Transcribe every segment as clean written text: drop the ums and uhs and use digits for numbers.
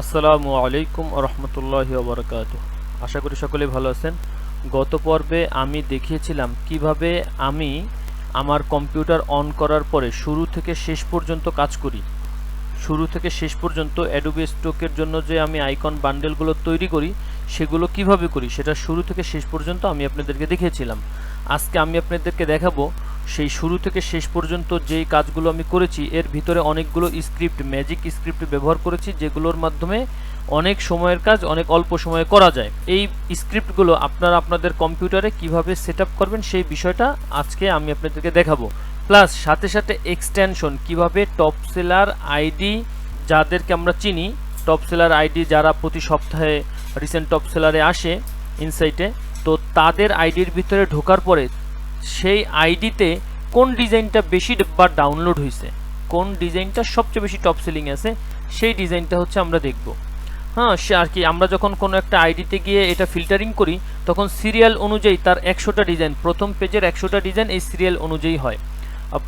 আসসালামু আলাইকুম রহমতুল্লাহি ওয়া বারাকাতুহু। আশা করি সকলে ভালো আছেন। গত পর্বে আমি দেখিয়েছিলাম কিভাবে আমি আমার কম্পিউটার অন করার পরে শুরু থেকে শেষ পর্যন্ত কাজ করি। শুরু থেকে শেষ পর্যন্ত অ্যাডোবি স্টকের জন্য যে আমি আইকন বান্ডেলগুলো তৈরি করি সেগুলো কিভাবে করি সেটা শুরু থেকে শেষ পর্যন্ত আমি আপনাদেরকে দেখিয়েছিলাম। আজকে আমি আপনাদেরকে দেখাবো সেই শুরু থেকে শেষ পর্যন্ত যেই কাজগুলো আমি করেছি এর ভিতরে অনেকগুলো স্ক্রিপ্ট, ম্যাজিক স্ক্রিপ্ট ব্যবহার করেছি, যেগুলোর মাধ্যমে অনেক সময়ের কাজ অনেক অল্প সময়ে করা যায়। এই স্ক্রিপ্টগুলো আপনারা আপনাদের কম্পিউটারে কিভাবে সেট আপ করবেন সেই বিষয়টা আজকে আমি আপনাদেরকে দেখাবো। প্লাস সাথে সাথে এক্সটেনশন কিভাবে টপ সেলার আইডি, যাদেরকে আমরা চিনি টপ সেলার আইডি, যারা প্রতি সপ্তাহে রিসেন্ট টপ সেলারে আসে ইনসাইটে, তো তাদের আইডির ভিতরে ঢোকার পরে সেই আইডিতে কোন ডিজাইনটা বেশি বার ডাউনলোড হয়েছে, কোন ডিজাইনটা সবচেয়ে বেশি টপ সেলিং আছে, সেই ডিজাইনটা হচ্ছে আমরা দেখব। হ্যাঁ, সে আর কি আমরা যখন কোনো একটা আইডিতে গিয়ে এটা ফিল্টারিং করি তখন সিরিয়াল অনুযায়ী তার 100টা ডিজাইন, প্রথম পেজের 100টা ডিজাইন এই সিরিয়াল অনুযায়ী হয়।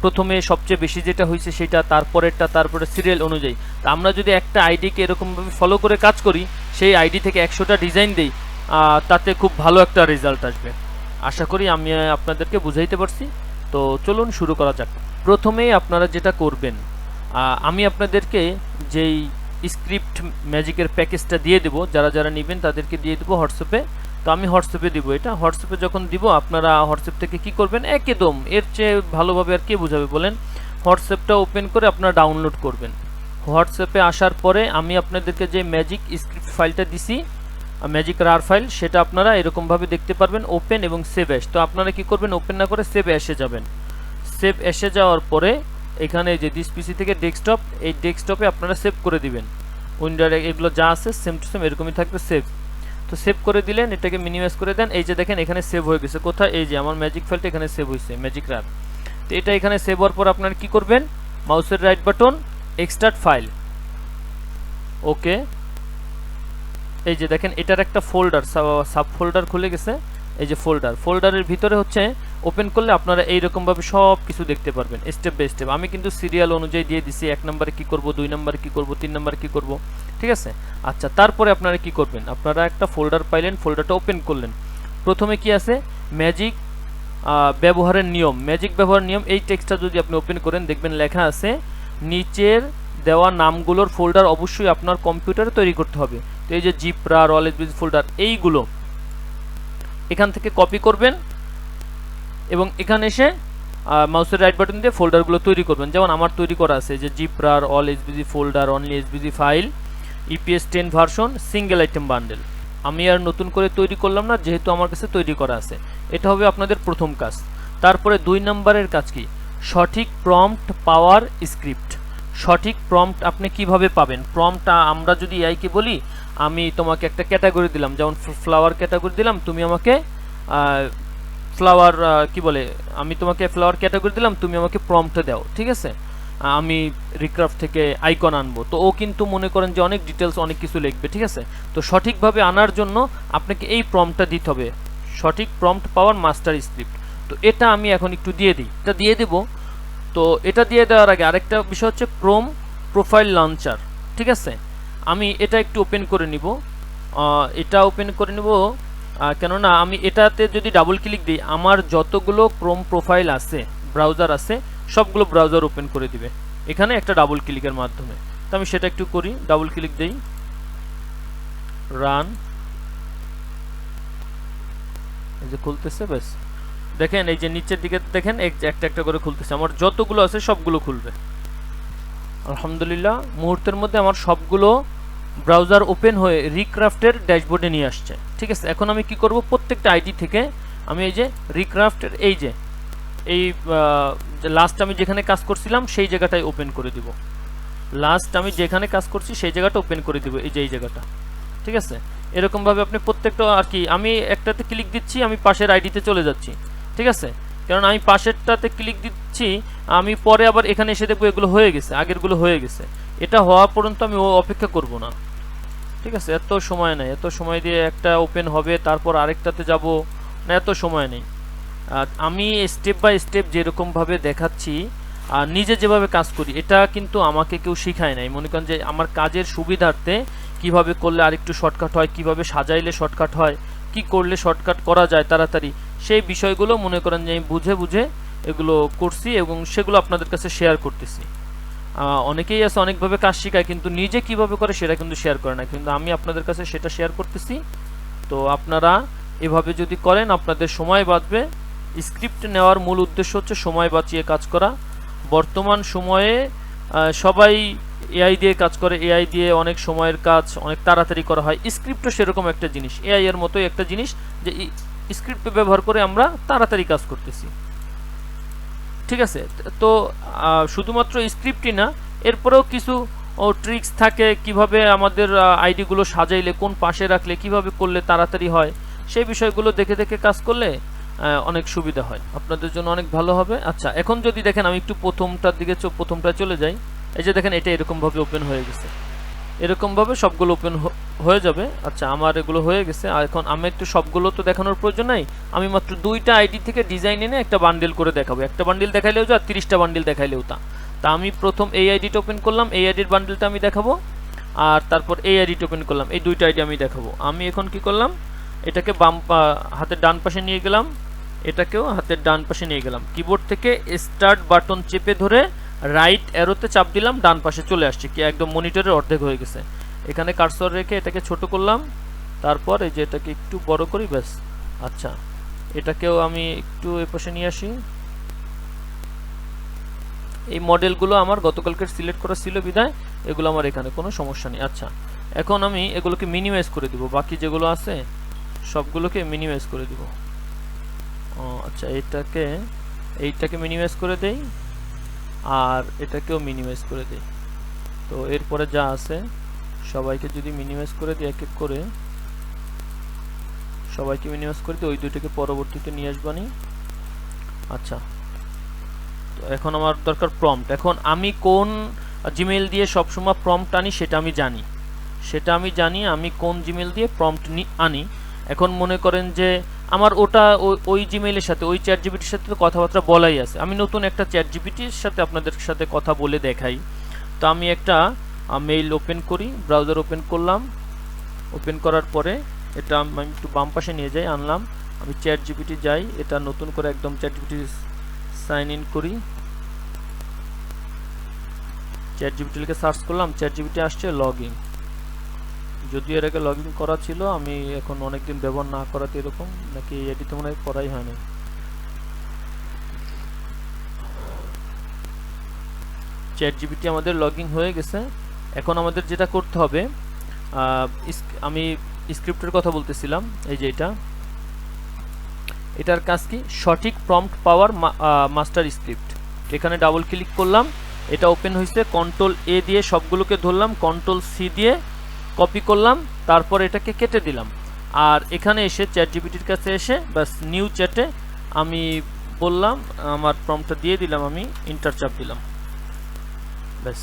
প্রথমে সবচেয়ে বেশি যেটা হয়েছে সেটা, তারপরেরটা, তারপরে সিরিয়াল অনুযায়ী। তা আমরা যদি একটা আইডিকে এরকমভাবে ফলো করে কাজ করি, সেই আইডি থেকে 100টা ডিজাইন দিই, তাতে খুব ভালো একটা রেজাল্ট আসবে। আশা করি আমি আপনাদেরকে বুঝাইতে পারছি। তো চলুন শুরু করা যাক। প্রথমেই আপনারা যেটা করবেন, আমি আপনাদেরকে যেই স্ক্রিপ্ট ম্যাজিকের প্যাকেজটা দিয়ে দেবো, যারা যারা নেবেন তাদেরকে দিয়ে দেবো হোয়াটসঅ্যাপে। তো আমি হোয়াটসঅ্যাপে দিব, এটা হোয়াটসঅ্যাপে যখন দিব আপনারা হোয়াটসঅ্যাপ থেকে কি করবেন, একদম এর চেয়ে ভালোভাবে আর কে বোঝাবে বলেন, হোয়াটসঅ্যাপটা ওপেন করে আপনারা ডাউনলোড করবেন। হোয়াটসঅ্যাপে আসার পরে আমি আপনাদেরকে যে ম্যাজিক স্ক্রিপ্ট ফাইলটা দিছি, ম্যাজিক রার ফাইল, সেটা আপনারা এরকমভাবে দেখতে পারবেন, ওপেন এবং সেভ অ্যাশ। তো আপনারা কি করবেন, ওপেন না করে সেভ অ্যাশে যাবেন। সেভ অ্যাশে যাওয়ার পরে এখানে যে দিস পিসি থেকে ডেস্কটপ, এই ডেস্কটপে আপনারা সেভ করে দিবেন। উইন্ডোর এগুলো যা আছে সেম টু সেম এরকমই থাকবে, সেভ। তো সেভ করে দিলেন, এটাকে মিনিমাইজ করে দেন। এই যে দেখেন এখানে সেভ হয়ে গেছে কোথায়, এই যে আমার ম্যাজিক ফাইলটা এখানে সেভ হয়েছে, ম্যাজিক রার। তো এটা এখানে সেভ হওয়ার পর আপনারা কি করবেন, মাউসের রাইট বাটন, এক্সট্রাক্ট ফাইল, ওকে। এই যে দেখেন এটার একটা ফোল্ডার, সাব ফোল্ডার খুলে গেছে। এই যে ফোল্ডারের ভিতরে হচ্ছে ওপেন করলে আপনারা এইরকমভাবে সব কিছু দেখতে পারবেন স্টেপ বাই স্টেপ। আমি কিন্তু সিরিয়াল অনুযায়ী দিয়ে দিছি, 1 নম্বরে কি করব, 2 নম্বরে কি করব, 3 নম্বরে কি করব, ঠিক আছে। আচ্ছা, তারপরে আপনারা কি করবেন, আপনারা একটা ফোল্ডার পাইলেন, ফোল্ডারটা ওপেন করলেন। প্রথমে কি আছে, ম্যাজিক ব্যবহারের নিয়ম, ম্যাজিক ব্যবহারের নিয়ম। এই টেক্সটটা যদি আপনি ওপেন করেন দেখবেন লেখা আছে, নিচের দেওয়া নামগুলোর ফোল্ডার অবশ্যই আপনার কম্পিউটারে তৈরি করতে হবে। তো এই যে জিপ রার, অল এসবিজি ফোল্ডার, এইগুলো এখান থেকে কপি করবেন এবং এখানে এসে মাউসের রাইট বাটন দিয়ে ফোল্ডারগুলো তৈরি করবেন। যেমন আমার তৈরি করা আছে যে জিপ রার, all SBG folder, only SBG file, EPS 10 version, single item bundle. আমি আর নতুন করে তৈরি করলাম না, যেহেতু আমার কাছে তৈরি করা আছে। এটা হবে আপনাদের প্রথম কাজ। তারপরে 2 নম্বরের কাজ কি, সঠিক প্রম্পট পাওয়ার স্ক্রিপ্ট। সঠিক প্রম্পট আপনি কিভাবে পাবেন, প্রম্পট আমরা যদি এআইকে বলি, আমি তোমাকে একটা ক্যাটাগরি দিলাম, যেমন ফ্লাওয়ার ক্যাটাগরি দিলাম, তুমি আমাকে ফ্লাওয়ার কি বলে, আমি তোমাকে ফ্লাওয়ার ক্যাটাগরি দিলাম, তুমি আমাকে প্রম্পট দাও, ঠিক আছে। আমি রিক্রাফট থেকে আইকন আনবো, তো ও কিন্তু মনে করেন যে অনেক ডিটেলস অনেক কিছু লিখবে, ঠিক আছে। তো সঠিকভাবে আনার জন্য আপনাকে এই প্রম্পটটা দিতে হবে, সঠিক প্রম্পট পাওয়ার মাস্টার স্ক্রিপ্ট। তো এটা আমি এখন একটু দিয়ে দিই, এটা দিয়ে দেব। তো এটা দিয়ে দেওয়ার আগে আরেকটা বিষয় হচ্ছে ক্রোম প্রোফাইল লঞ্চার, ঠিক আছে। আমি এটা একটু ওপেন করে নিব, এটা ওপেন করে নিব, কেননা আমি এটাতে যদি ডাবল ক্লিক দিই আমার যতগুলো ক্রোম প্রোফাইল আছে, ব্রাউজার আছে, সবগুলো ব্রাউজার ওপেন করে দিবে এখানে একটা ডাবল ক্লিকের মাধ্যমে। তো আমি সেটা একটু করি, ডাবল ক্লিক দেই, রান, এই যে খুলতেছে, ব্যাস দেখেন এই যে নিচের দিকে দেখেন একটা একটা করে খুলতেছে, আমার যতগুলো আছে সবগুলো খুলবে। আলহামদুলিল্লাহ, মুহূর্তের মধ্যে আমার সবগুলো ব্রাউজার ওপেন হয়ে রিক্রাফটের ড্যাশবোর্ডে নিয়ে আসছে, ঠিক আছে। এখন আমি কি করব, প্রত্যেকটা আইডি থেকে আমি এই যে রিক্রাফটের এই যে লাস্ট আমি যেখানে কাজ করছিলাম সেই জায়গাটাই ওপেন করে দিব, লাস্ট আমি যেখানে কাজ করছি সেই জায়গাটা ওপেন করে দিব, এই যে এই জায়গাটা, ঠিক আছে। এরকমভাবে আপনি প্রত্যেকটা আর কি, আমি একটাতে ক্লিক দিচ্ছি, আমি পাশের আইডিতে চলে যাচ্ছি, ঠিক আছে। কারণ আমি পাশেরটাতে ক্লিক দিচ্ছি, আমি পরে আবার এখানে এসে দেখবো এগুলো হয়ে গেছে, আগেরগুলো হয়ে গেছে। এটা হওয়া পর্যন্ত আমি অপেক্ষা করব না, ঠিক আছে। এত সময় নেই, এত সময় দিয়ে একটা ওপেন হবে তারপর আরেকটাতে যাব না, এত সময় নেই। আমি স্টেপ বাই স্টেপ যেরকমভাবে দেখাচ্ছি আর নিজে যেভাবে কাজ করি, এটা কিন্তু আমাকে কেউ শিখায় নাই। মনে করেন যে আমার কাজের সুবিধার্থে কিভাবে করলে আরেকটু শর্টকাট হয়, কিভাবে সাজাইলে শর্টকাট হয়, কি করলে শর্টকাট করা যায় তাড়াতাড়ি, সেই বিষয়গুলো মনে করেন যে আমি বুঝে বুঝে এগুলো করছি এবং সেগুলো আপনাদের কাছে শেয়ার করতেছি। অনেকেই আছে অনেকভাবে কাজ শেখায় কিন্তু নিজে কিভাবে করে সেটা কিন্তু শেয়ার করে না, কিন্তু আমি আপনাদের কাছে সেটা শেয়ার করতেছি। তো আপনারা এভাবে যদি করেন আপনাদের সময় বাঁচবে। স্ক্রিপ্ট নেওয়ার মূল উদ্দেশ্য হচ্ছে সময় বাঁচিয়ে কাজ করা। বর্তমান সময়ে সবাই এআই দিয়ে কাজ করে, এআই দিয়ে অনেক সময়ের কাজ অনেক তাড়াতাড়ি করা হয়। স্ক্রিপ্টও সেরকম একটা জিনিস, এআই এর মতোই একটা জিনিস যে স্ক্রিপ্ট ব্যবহার করে আমরা তাড়াতাড়ি কাজ করতেছি। ঠিক আছে, তো শুধুমাত্র স্ক্রিপ্টই না, এরপরেও কিছু ট্রিক্স থাকে কিভাবে আমাদের আইডিগুলো সাজাইলে, কোন পাশে রাখলে, কিভাবে করলে তাড়াতাড়ি হয়, সেই বিষয়গুলো দেখে দেখে কাজ করলে অনেক সুবিধা হয়, আপনাদের জন্য অনেক ভালো হবে। আচ্ছা, এখন যদি দেখেন আমি একটু প্রথমটার দিকে প্রথমটায় চলে যাই। এই যে দেখেন এটা এরকমভাবে ওপেন হয়ে গেছে, এরকমভাবে সবগুলো ওপেন হয়ে যাবে। আচ্ছা, আমার এগুলো হয়ে গেছে। আর এখন আমি একটু সবগুলো তো দেখানোর প্রয়োজন নাই, আমি মাত্র 2টা আইডি থেকে ডিজাইন এনে একটা বান্ডেল করে দেখাবো। একটা বান্ডেল দেখাইলেও যা, 30টা বান্ডেল দেখাইলেও তা। তা আমি প্রথম এই আইডিটা ওপেন করলাম, এই আইডির বান্ডেলটা আমি দেখাবো, আর তারপর এই আইডিটা ওপেন করলাম, এই 2টা আইডি আমি দেখাবো। আমি এখন কি করলাম, এটাকে হাতের ডান পাশে নিয়ে গেলাম, এটাকেও হাতের ডান পাশে নিয়ে গেলাম। কিবোর্ড থেকে স্টার্ট বাটন চেপে ধরে রাইট অ্যারোতে চাপ দিলাম, ডান পাশে চলে আসছে, কি একদম মনিটরের অর্ধেক হয়ে গেছে। এখানে কার্সর রেখে এটাকে ছোট করলাম, তারপর এই যে এটাকে একটু বড় করি, ব্যাস। আচ্ছা, এটাকেও আমি একটু এই পাশে নিয়ে আসি। এই মডেলগুলো আমার গতকালকে সিলেক্ট করা ছিল বিধায় এগুলো আমার এখানে কোনো সমস্যা নেই। আচ্ছা, এখন আমি এগুলোকে মিনিমাইজ করে দিব, বাকি যেগুলো আছে সবগুলোকে মিনিমাইজ করে দিব। আচ্ছা, এইটাকে মিনিমাইজ করে দেই, আর এটাকেও মিনিমাইজ করে দেই। তো এরপরে যা আছে সবাইকে যদি মিনিমাইজ করে দিই, এক এক করে সবাইকে মিনিমাইজ করে দিই, ওই দুইটাকে পরবর্তীতে নিয়ে আসবানি। আচ্ছা, তো এখন আমার দরকার প্রম্পট। এখন আমি কোন জিমেইল দিয়ে সবসময় প্রম্পট আনি সেটা আমি জানি, আমি কোন জিমেইল দিয়ে প্রম্পট আনি। এখন মনে করেন যে আমার ওটা ওই জিমেইলের সাথে, ওই চ্যাট জিপিটির সাথে তো কথাবার্তা বলাই আছে, আমি নতুন একটা চ্যাট জিপিটির সাথে আপনাদের সাথে কথা বলে দেখাই। তো আমি একটা মেইল ওপেন করি, ব্রাউজার ওপেন করলাম, ওপেন করার পরে এটা আমি একটু বাম পাশে নিয়ে যাই, আনলাম, আমি চ্যাট জিপিটি যাই, এটা নতুন করে একদম চ্যাট জিপিটি সাইন ইন করি, চ্যাট জিপিটি লিখে সার্চ করলাম, চ্যাট জিপিটি আসছে লগ ইন। যদিও এর আগে লগ ইন করা ছিল, আমি এখন অনেকদিন ব্যবহার না করাতে এরকম, নাকি এটিতে মনে হয় করাই হয় না। চ্যাট জিপিটি আমাদের লগ ইন হয়ে গেছে। এখন আমাদের যেটা করতে হবে, আমি স্ক্রিপ্টের কথা বলতেছিলাম, এই যে এটার কাজ কি, সঠিক প্রম্পট পাওয়ার মাস্টার স্ক্রিপ্ট। এখানে ডাবল ক্লিক করলাম, এটা ওপেন হয়েছে, কন্ট্রোল এ দিয়ে সবগুলোকে ধরলাম, কন্ট্রোল সি দিয়ে কপি করলাম, তারপর এটাকে কেটে দিলাম। আর এখানে এসে চ্যাট জিপিটির কাছে এসে বাস নিউ চ্যাটে আমি বললাম, আমার প্রম্পটটা দিয়ে দিলাম, আমি ইন্টার চাপ দিলাম, ব্যাস।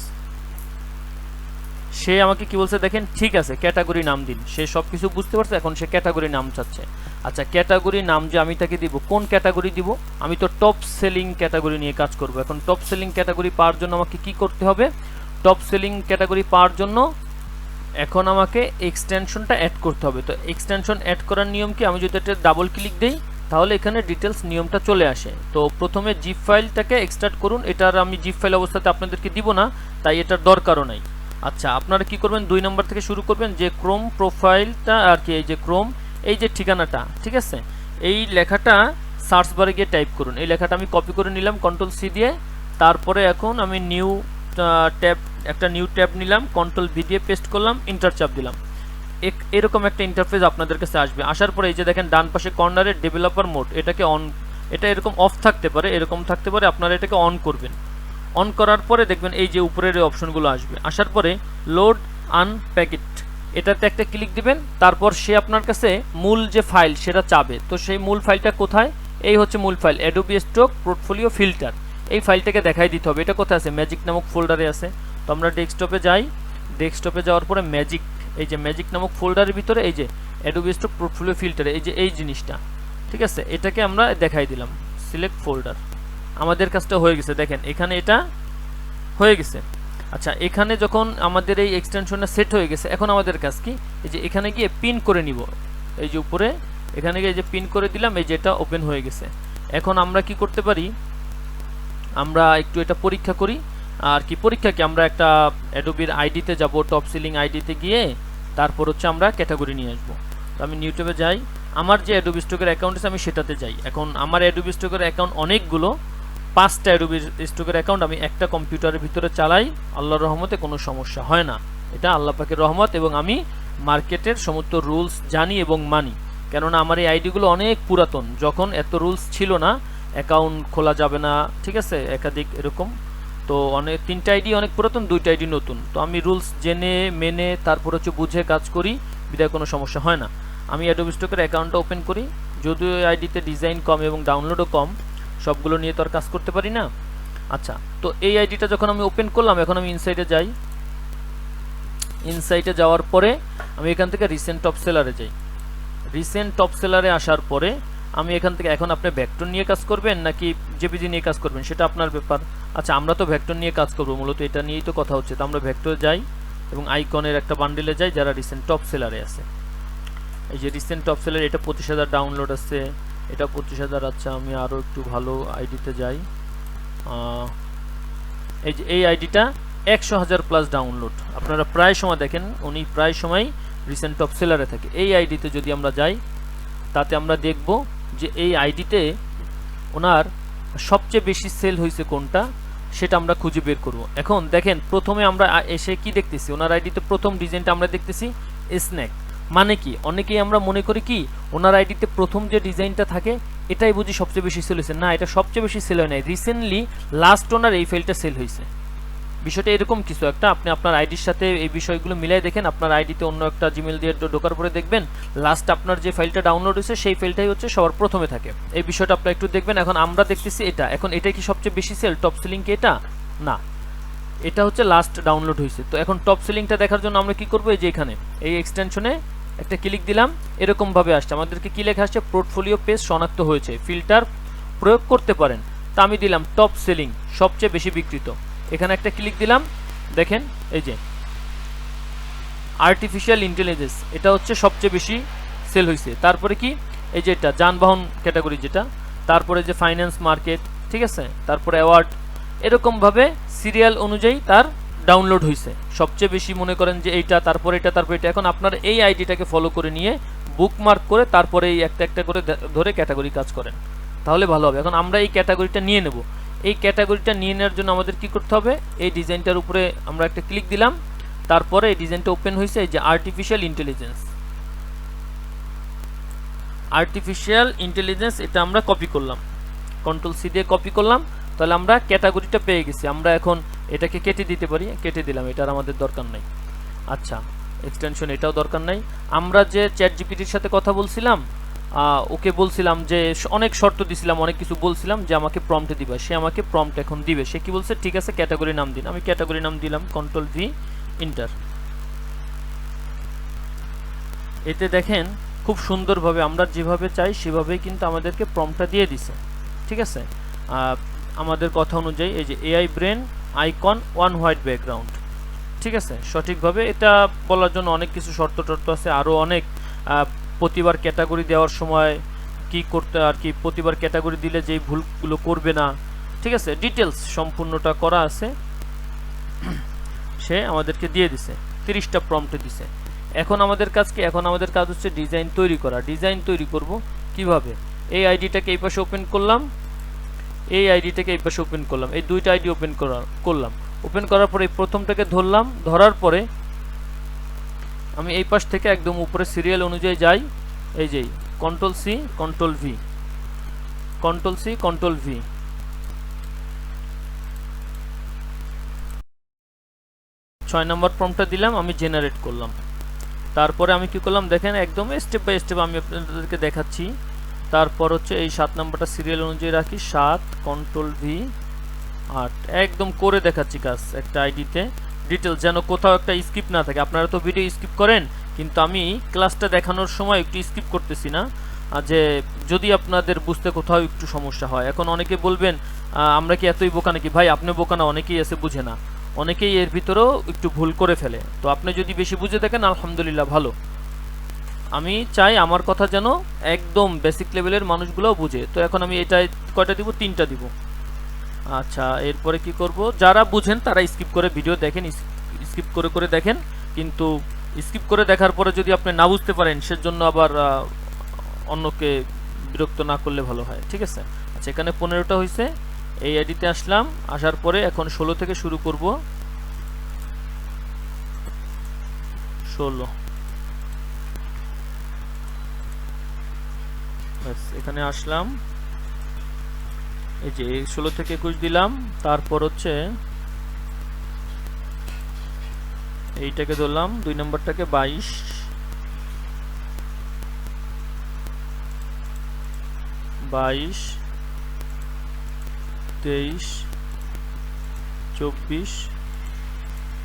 সে আমাকে কি বলছে দেখেন, ঠিক আছে ক্যাটাগরি নাম দিন। সে সব কিছু বুঝতে পারছে, এখন সে ক্যাটাগরি নাম চাচ্ছে। আচ্ছা, ক্যাটাগরি নাম যে আমি তাকে দিব, কোন ক্যাটাগরি দিব, আমি তো টপ সেলিং ক্যাটাগরি নিয়ে কাজ করব। এখন টপ সেলিং ক্যাটাগরি পাওয়ার জন্য আমাকে কি করতে হবে, টপ সেলিং ক্যাটাগরি পাওয়ার জন্য এখন আমাকে এক্সটেনশনটা অ্যাড করতে হবে। তো এক্সটেনশন অ্যাড করার নিয়ম কি, আমি যদি এটা ডাবল ক্লিক দিই তাহলে এখানে ডিটেলস নিয়মটা চলে আসে। তো প্রথমে জিপ ফাইলটাকে এক্সট্রাক্ট করুন, এটার আমি জিপ ফাইল অবস্থাতে আপনাদেরকে দিব না, তাই এটার দরকারও নাই। আচ্ছা, আপনারা কি করবেন, 2 নম্বর থেকে শুরু করবেন, যে ক্রোম প্রোফাইলটা আর কি, এই যে ক্রোম, এই যে ঠিকানাটা, ঠিক আছে, এই লেখাটা সার্চ বারে গিয়ে টাইপ করুন। এই লেখাটা আমি কপি করে নিলাম কন্ট্রোল সি দিয়ে, তারপরে এখন আমি নিউ ট্যাব, একটা নিউ ট্যাব নিলাম, কন্ট্রোল ভি দিয়ে পেস্ট করলাম, ইন্টার চাপ দিলাম। এরকম একটা ইন্টারফেস আপনাদের কাছে আসবে। আসার পরে এই যে দেখেন ডান পাশে কর্নারে ডেভেলপার মোড, এটাকে অন, এটা এরকম অফ থাকতে পারে, এরকম থাকতে পারে, আপনারা এটাকে অন করবেন। অন করার পরে দেখবেন এই যে উপরের অপশনগুলো আসবে, আসার পরে লোড আনপ্যাকেট, এটাতে একটা ক্লিক দিবেন, তারপর সে আপনার কাছে মূল যে ফাইল সেটা চাবে। তো সেই মূল ফাইলটা কোথায়, এই হচ্ছে মূল file, Adobe stock portfolio filter. এই ফাইলটাকে দেখাই দিতে হবে, এটা কোথায় আছে, ম্যাজিক নামক ফোল্ডারে আছে। তো আমরা ডেস্কটপে যাই, ডেস্কটপে যাওয়ার পরে ম্যাজিক, এই যে ম্যাজিক নামক ফোল্ডারের ভিতরে এই যে অ্যাডোবি স্টক পোর্টফোলিও ফিল্টার, এই যে এই জিনিসটা, ঠিক আছে, এটাকে আমরা দেখাই দিলাম, সিলেক্ট ফোল্ডার। আমাদের কাজটা হয়ে গেছে, দেখেন এখানে এটা হয়ে গেছে। আচ্ছা, এখানে যখন আমাদের এই এক্সটেনশনটা সেট হয়ে গেছে, এখন আমাদের কাজ কি, এই যে এখানে গিয়ে পিন করে নিব, এই যে উপরে এখানে গিয়ে যে পিন করে দিলাম, এই যে এটা ওপেন হয়ে গেছে। এখন আমরা কি করতে পারি, আমরা একটু এটা পরীক্ষা করি। আর কি পরীক্ষা কি, আমরা একটা অ্যাডোবির আইডিতে যাব, টপ সিলিং আইডিতে গিয়ে তারপর হচ্ছে আমরা ক্যাটাগরি নিয়ে আসবো। তো আমি ইউটিউবে যাই, আমার যে অ্যাডোবি স্টকের অ্যাকাউন্ট আছে আমি সেটাতে যাই। এখন আমার অ্যাডোবি স্টকের অ্যাকাউন্ট অনেকগুলো, 5টা অ্যাডোবি স্টকের অ্যাকাউন্ট আমি একটা কম্পিউটারের ভিতরে চালাই, আল্লাহর রহমতে কোনো সমস্যা হয় না। এটা আল্লাহ পাকের রহমত, এবং আমি মার্কেটের সমস্ত রুলস জানি এবং মানি। কেননা আমার এই আইডিগুলো অনেক পুরাতন, যখন এত রুলস ছিল না, অ্যাকাউন্ট খোলা যাবে না, ঠিক আছে, একাধিক এরকম। তো অনেক 3টা আইডি অনেক পুরাতন, 2টা আইডি নতুন। তো আমি রুলস জেনে মেনে তারপর হচ্ছে বুঝে কাজ করি, বিধায় কোনো সমস্যা হয় না। আমি অ্যাডোবি স্টকের অ্যাকাউন্টটা ওপেন করি, যদিও আইডিতে ডিজাইন কম এবং ডাউনলোডও কম, সবগুলো নিয়ে তো আর কাজ করতে পারি না। আচ্ছা, তো এই আইডিটা যখন আমি ওপেন করলাম, এখন আমি ইনসাইটে যাই। ইনসাইটে যাওয়ার পরে আমি এখান থেকে রিসেন্ট টপ সেলারে যাই। রিসেন্ট টপ সেলারে আসার পরে আমি এখান থেকে, এখন আপনি ভেক্টর নিয়ে কাজ করবেন নাকি জেপিজি নিয়ে কাজ করবেন সেটা আপনার ব্যাপার। আচ্ছা, আমরা তো ভেক্টর নিয়ে কাজ করবো, মূলত এটা নিয়েই তো কথা হচ্ছে। তো আমরা ভেক্টর যাই এবং আইকনের একটা বান্ডেলে যাই যারা রিসেন্ট টপ সেলারে আছে। এই যে রিসেন্ট টপ সেলার, এটা 25,000 ডাউনলোড আছে, এটা 25,000। আচ্ছা, আমি আরও একটু ভালো আইডিতে যাই। এই যে এই আইডিটা 100,000 প্লাস ডাউনলোড, আপনারা প্রায় সময় দেখেন উনি প্রায় সময় রিসেন্ট টপ সেলারে থাকে। এই আইডিতে যদি আমরা যাই, তাতে আমরা দেখব যে এই আইডিতে ওনার সবচেয়ে বেশি সেল হয়েছে কোনটা, সেটা আমরা খুঁজে বের করব। এখন দেখেন, প্রথমে আমরা এসে কি দেখতেছি, ওনার আইডিতে প্রথম ডিজাইনটা আমরা দেখতেছি স্ন্যাক। মানে কি, অনেকেই আমরা মনে করি কি, ওনার আইডিতে প্রথম যে ডিজাইনটা থাকে এটাই বুঝি সবচেয়ে বেশি সেল হয়েছে। না, এটা সবচেয়ে বেশি সেল হয় নাই, রিসেন্টলি লাস্ট ওনার এই ফাইলটা সেল হয়েছে। বিষয়টা এরকম কিছু একটা, আপনি আপনার আইডির সাথে এই বিষয়গুলো মিলাই দেখেন। আপনার আইডিতে অন্য একটা জিমেল দিয়ে ঢোকার পরে দেখবেন লাস্ট আপনার যে ফাইলটা ডাউনলোড হয়েছে সেই ফাইলটাই হচ্ছে সবার প্রথমে থাকে। এই বিষয়টা আপনারা একটু দেখবেন। এখন আমরা দেখতেছি এটা, এখন এটাই কি সবচেয়ে বেশি সেল টপ সেলিং কি এটা? না, এটা হচ্ছে লাস্ট ডাউনলোড হয়েছে। তো এখন টপ সেলিংটা দেখার জন্য আমরা কি করবো, এই যে এখানে এই এক্সটেনশনে একটা ক্লিক দিলাম, এরকম ভাবে আসছে আমাদেরকে কি লেখা আসছে, পোর্টফোলিও পেজ শনাক্ত হয়েছে, ফিল্টার প্রয়োগ করতে পারেন। তা আমি দিলাম টপ সেলিং, সবচেয়ে বেশি বিক্রিত। এখানে একটা ক্লিক দিলাম, দেখেন এই যে আর্টিফিশিয়াল ইন্টেলিজেন্স, এটা হচ্ছে সবচেয়ে বেশি সেল হয়েছে। তারপরে কি, এই যে এটা যানবাহন ক্যাটাগরি যেটা, তারপরে যে ফাইন্যান্স মার্কেট, ঠিক আছে, তারপরে অ্যাওয়ার্ড, এরকমভাবে সিরিয়াল অনুযায়ী তার ডাউনলোড হয়েছে। সবচেয়ে বেশি মনে করেন যে এইটা, তারপরে এটা, তারপরে এটা। এখন আপনার এই আইডিটাকে ফলো করে নিয়ে বুকমার্ক করে তারপরে এই একটা একটা করে ধরে ক্যাটাগরি কাজ করেন, তাহলে ভালো হবে। এখন আমরা এই ক্যাটাগরিটা নিয়ে নেব। এই ক্যাটাগরিটা নিয়ে নেওয়ার জন্য আমাদের কি করতে হবে, এই ডিজাইনটার উপরে আমরা একটা ক্লিক দিলাম, তারপরে এই ডিজাইনটা ওপেন হয়েছে, এই যে আর্টিফিশিয়াল ইন্টেলিজেন্স। আর্টিফিশিয়াল ইন্টেলিজেন্স এটা আমরা কপি করলাম, কন্ট্রোল সি দিয়ে কপি করলাম, তাহলে আমরা ক্যাটাগরিটা পেয়ে গেছি। আমরা এখন এটাকে কেটে দিতে পারি, কেটে দিলাম, এটার আমাদের দরকার নাই। আচ্ছা, এক্সটেনশন এটাও দরকার নাই। আমরা যে চ্যাট জিপিটির সাথে কথা বলছিলাম, ওকে বলছিলাম যে অনেক শর্ত দিছিলাম, অনেক কিছু বলছিলাম যে আমাকে প্রম্পটে দিবা, সে আমাকে প্রম্পট এখন দিবে। সে কি বলছে, ঠিক আছে ক্যাটাগরি নাম দিন। আমি ক্যাটাগরি নাম দিলাম, কন্ট্রোল ভি ইন্টার। এতে দেখেন খুব সুন্দরভাবে আমরা যেভাবে চাই সেভাবেই কিন্তু আমাদেরকে প্রম্পটটা দিয়ে দিছে, ঠিক আছে। আমাদের কথা অনুযায়ী এই যে AI brain icon one white background, ঠিক আছে, সঠিকভাবে এটা বলার জন্য অনেক কিছু শর্ত টর্ত আছে, আরও অনেক। প্রতিবার ক্যাটাগরি দেওয়ার সময় কি করতে, আর কি প্রতিবার ক্যাটাগরি দিলে যেই ভুলগুলো করবে না, ঠিক আছে, ডিটেলস সম্পূর্ণটা করা আছে। সে আমাদেরকে দিয়ে দিছে, 30টা প্রম্পটে দিছে। এখন আমাদের কাজ কি, এখন আমাদের কাজ হচ্ছে ডিজাইন তৈরি করা। ডিজাইন তৈরি করব কিভাবে, এই আইডিটাকে এই পাশে ওপেন করলাম, এই আইডিটাকে এই পাশে ওপেন করলাম, এই দুইটা আইডি ওপেন করলাম। ওপেন করার পরে প্রথমটাকে ধরলাম, ধরার পরে আমি এই পাশ থেকে একদম উপরে সিরিয়াল অনুযায়ী যাই, এই যে control C control V, control C control V, 6 number প্রম্পটটা দিলাম, আমি জেনারেট করলাম। তারপরে আমি কি করলাম দেখেন, একদম স্টেপ বাই স্টেপ আমি আপনাদেরকে দেখাচ্ছি। তারপর হচ্ছে এই 7 নম্বরটা সিরিয়াল অনুযায়ী রাখি, 7 কন্ট্রোল ভি 8, একদম করে দেখাচ্ছি কাজ একটা আইডিতে। ডিটেলস যেন কোথাও একটা স্কিপ না থাকে। আপনারা তো ভিডিও স্কিপ করেন, কিন্তু আমি ক্লাসটা দেখানোর সময় একটু স্কিপ করতেছি না, যে যদি আপনাদের বুঝতে কোথাও একটু সমস্যা হয়। এখন অনেকে বলবেন আমরা কি এতই বোকা নাকি? ভাই আপনি বোকা না, অনেকেই আছে বুঝে না। অনেকেই এর ভিতরেও একটু ভুল করে ফেলে। তো আপনি যদি বেশি বুঝে থাকেন আলহামদুলিল্লাহ ভালো। আমি চাই আমার কথা যেন একদম বেসিক লেভেলের মানুষগুলোও বুঝে। তো এখন আমি এটাই কয়টা দিব, 3টা দিব। আচ্ছা, এরপরে কি করব, যারা বুঝেন তারা স্কিপ করে ভিডিও দেখেন, স্কিপ করে করে দেখেন। কিন্তু স্কিপ করে দেখার পরে যদি আপনি না বুঝতে পারেন সেজন্য আবার অন্যকে বিরক্ত না করলে ভালো হয়, ঠিক আছে। আচ্ছা, এখানে 15টা হয়েছে। এই আইডিতে আসলাম, আসার পরে এখন 16 থেকে শুরু করব। 16 ব্যাস, এখানে আসলাম। এই যে 16 থেকে 21 দিলাম। তারপর হচ্ছে এইটাকে ধরলাম, 2 নম্বরটাকে 22, 23, 24,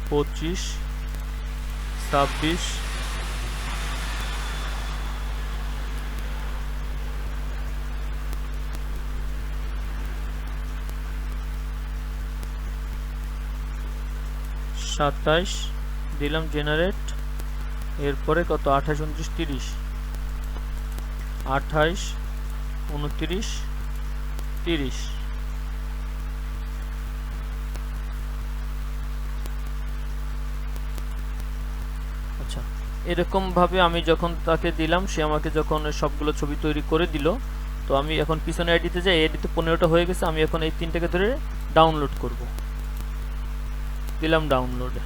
25, 26, 27 দিলাম জেনারেট। এরপরে কত, 28, 29, 30, 28, 29, 30। আচ্ছা, এরকম ভাবে আমি যখন তাকে দিলাম, সে আমাকে যখন সবগুলো ছবি তৈরি করে দিল, তো আমি এখন পিছনে আইডিতে যাই। আইডিতে 15টা হয়ে গেছে। আমি এখন এই 3টাকে ধরে ডাউনলোড করব। দিলাম ডাউনলোডে।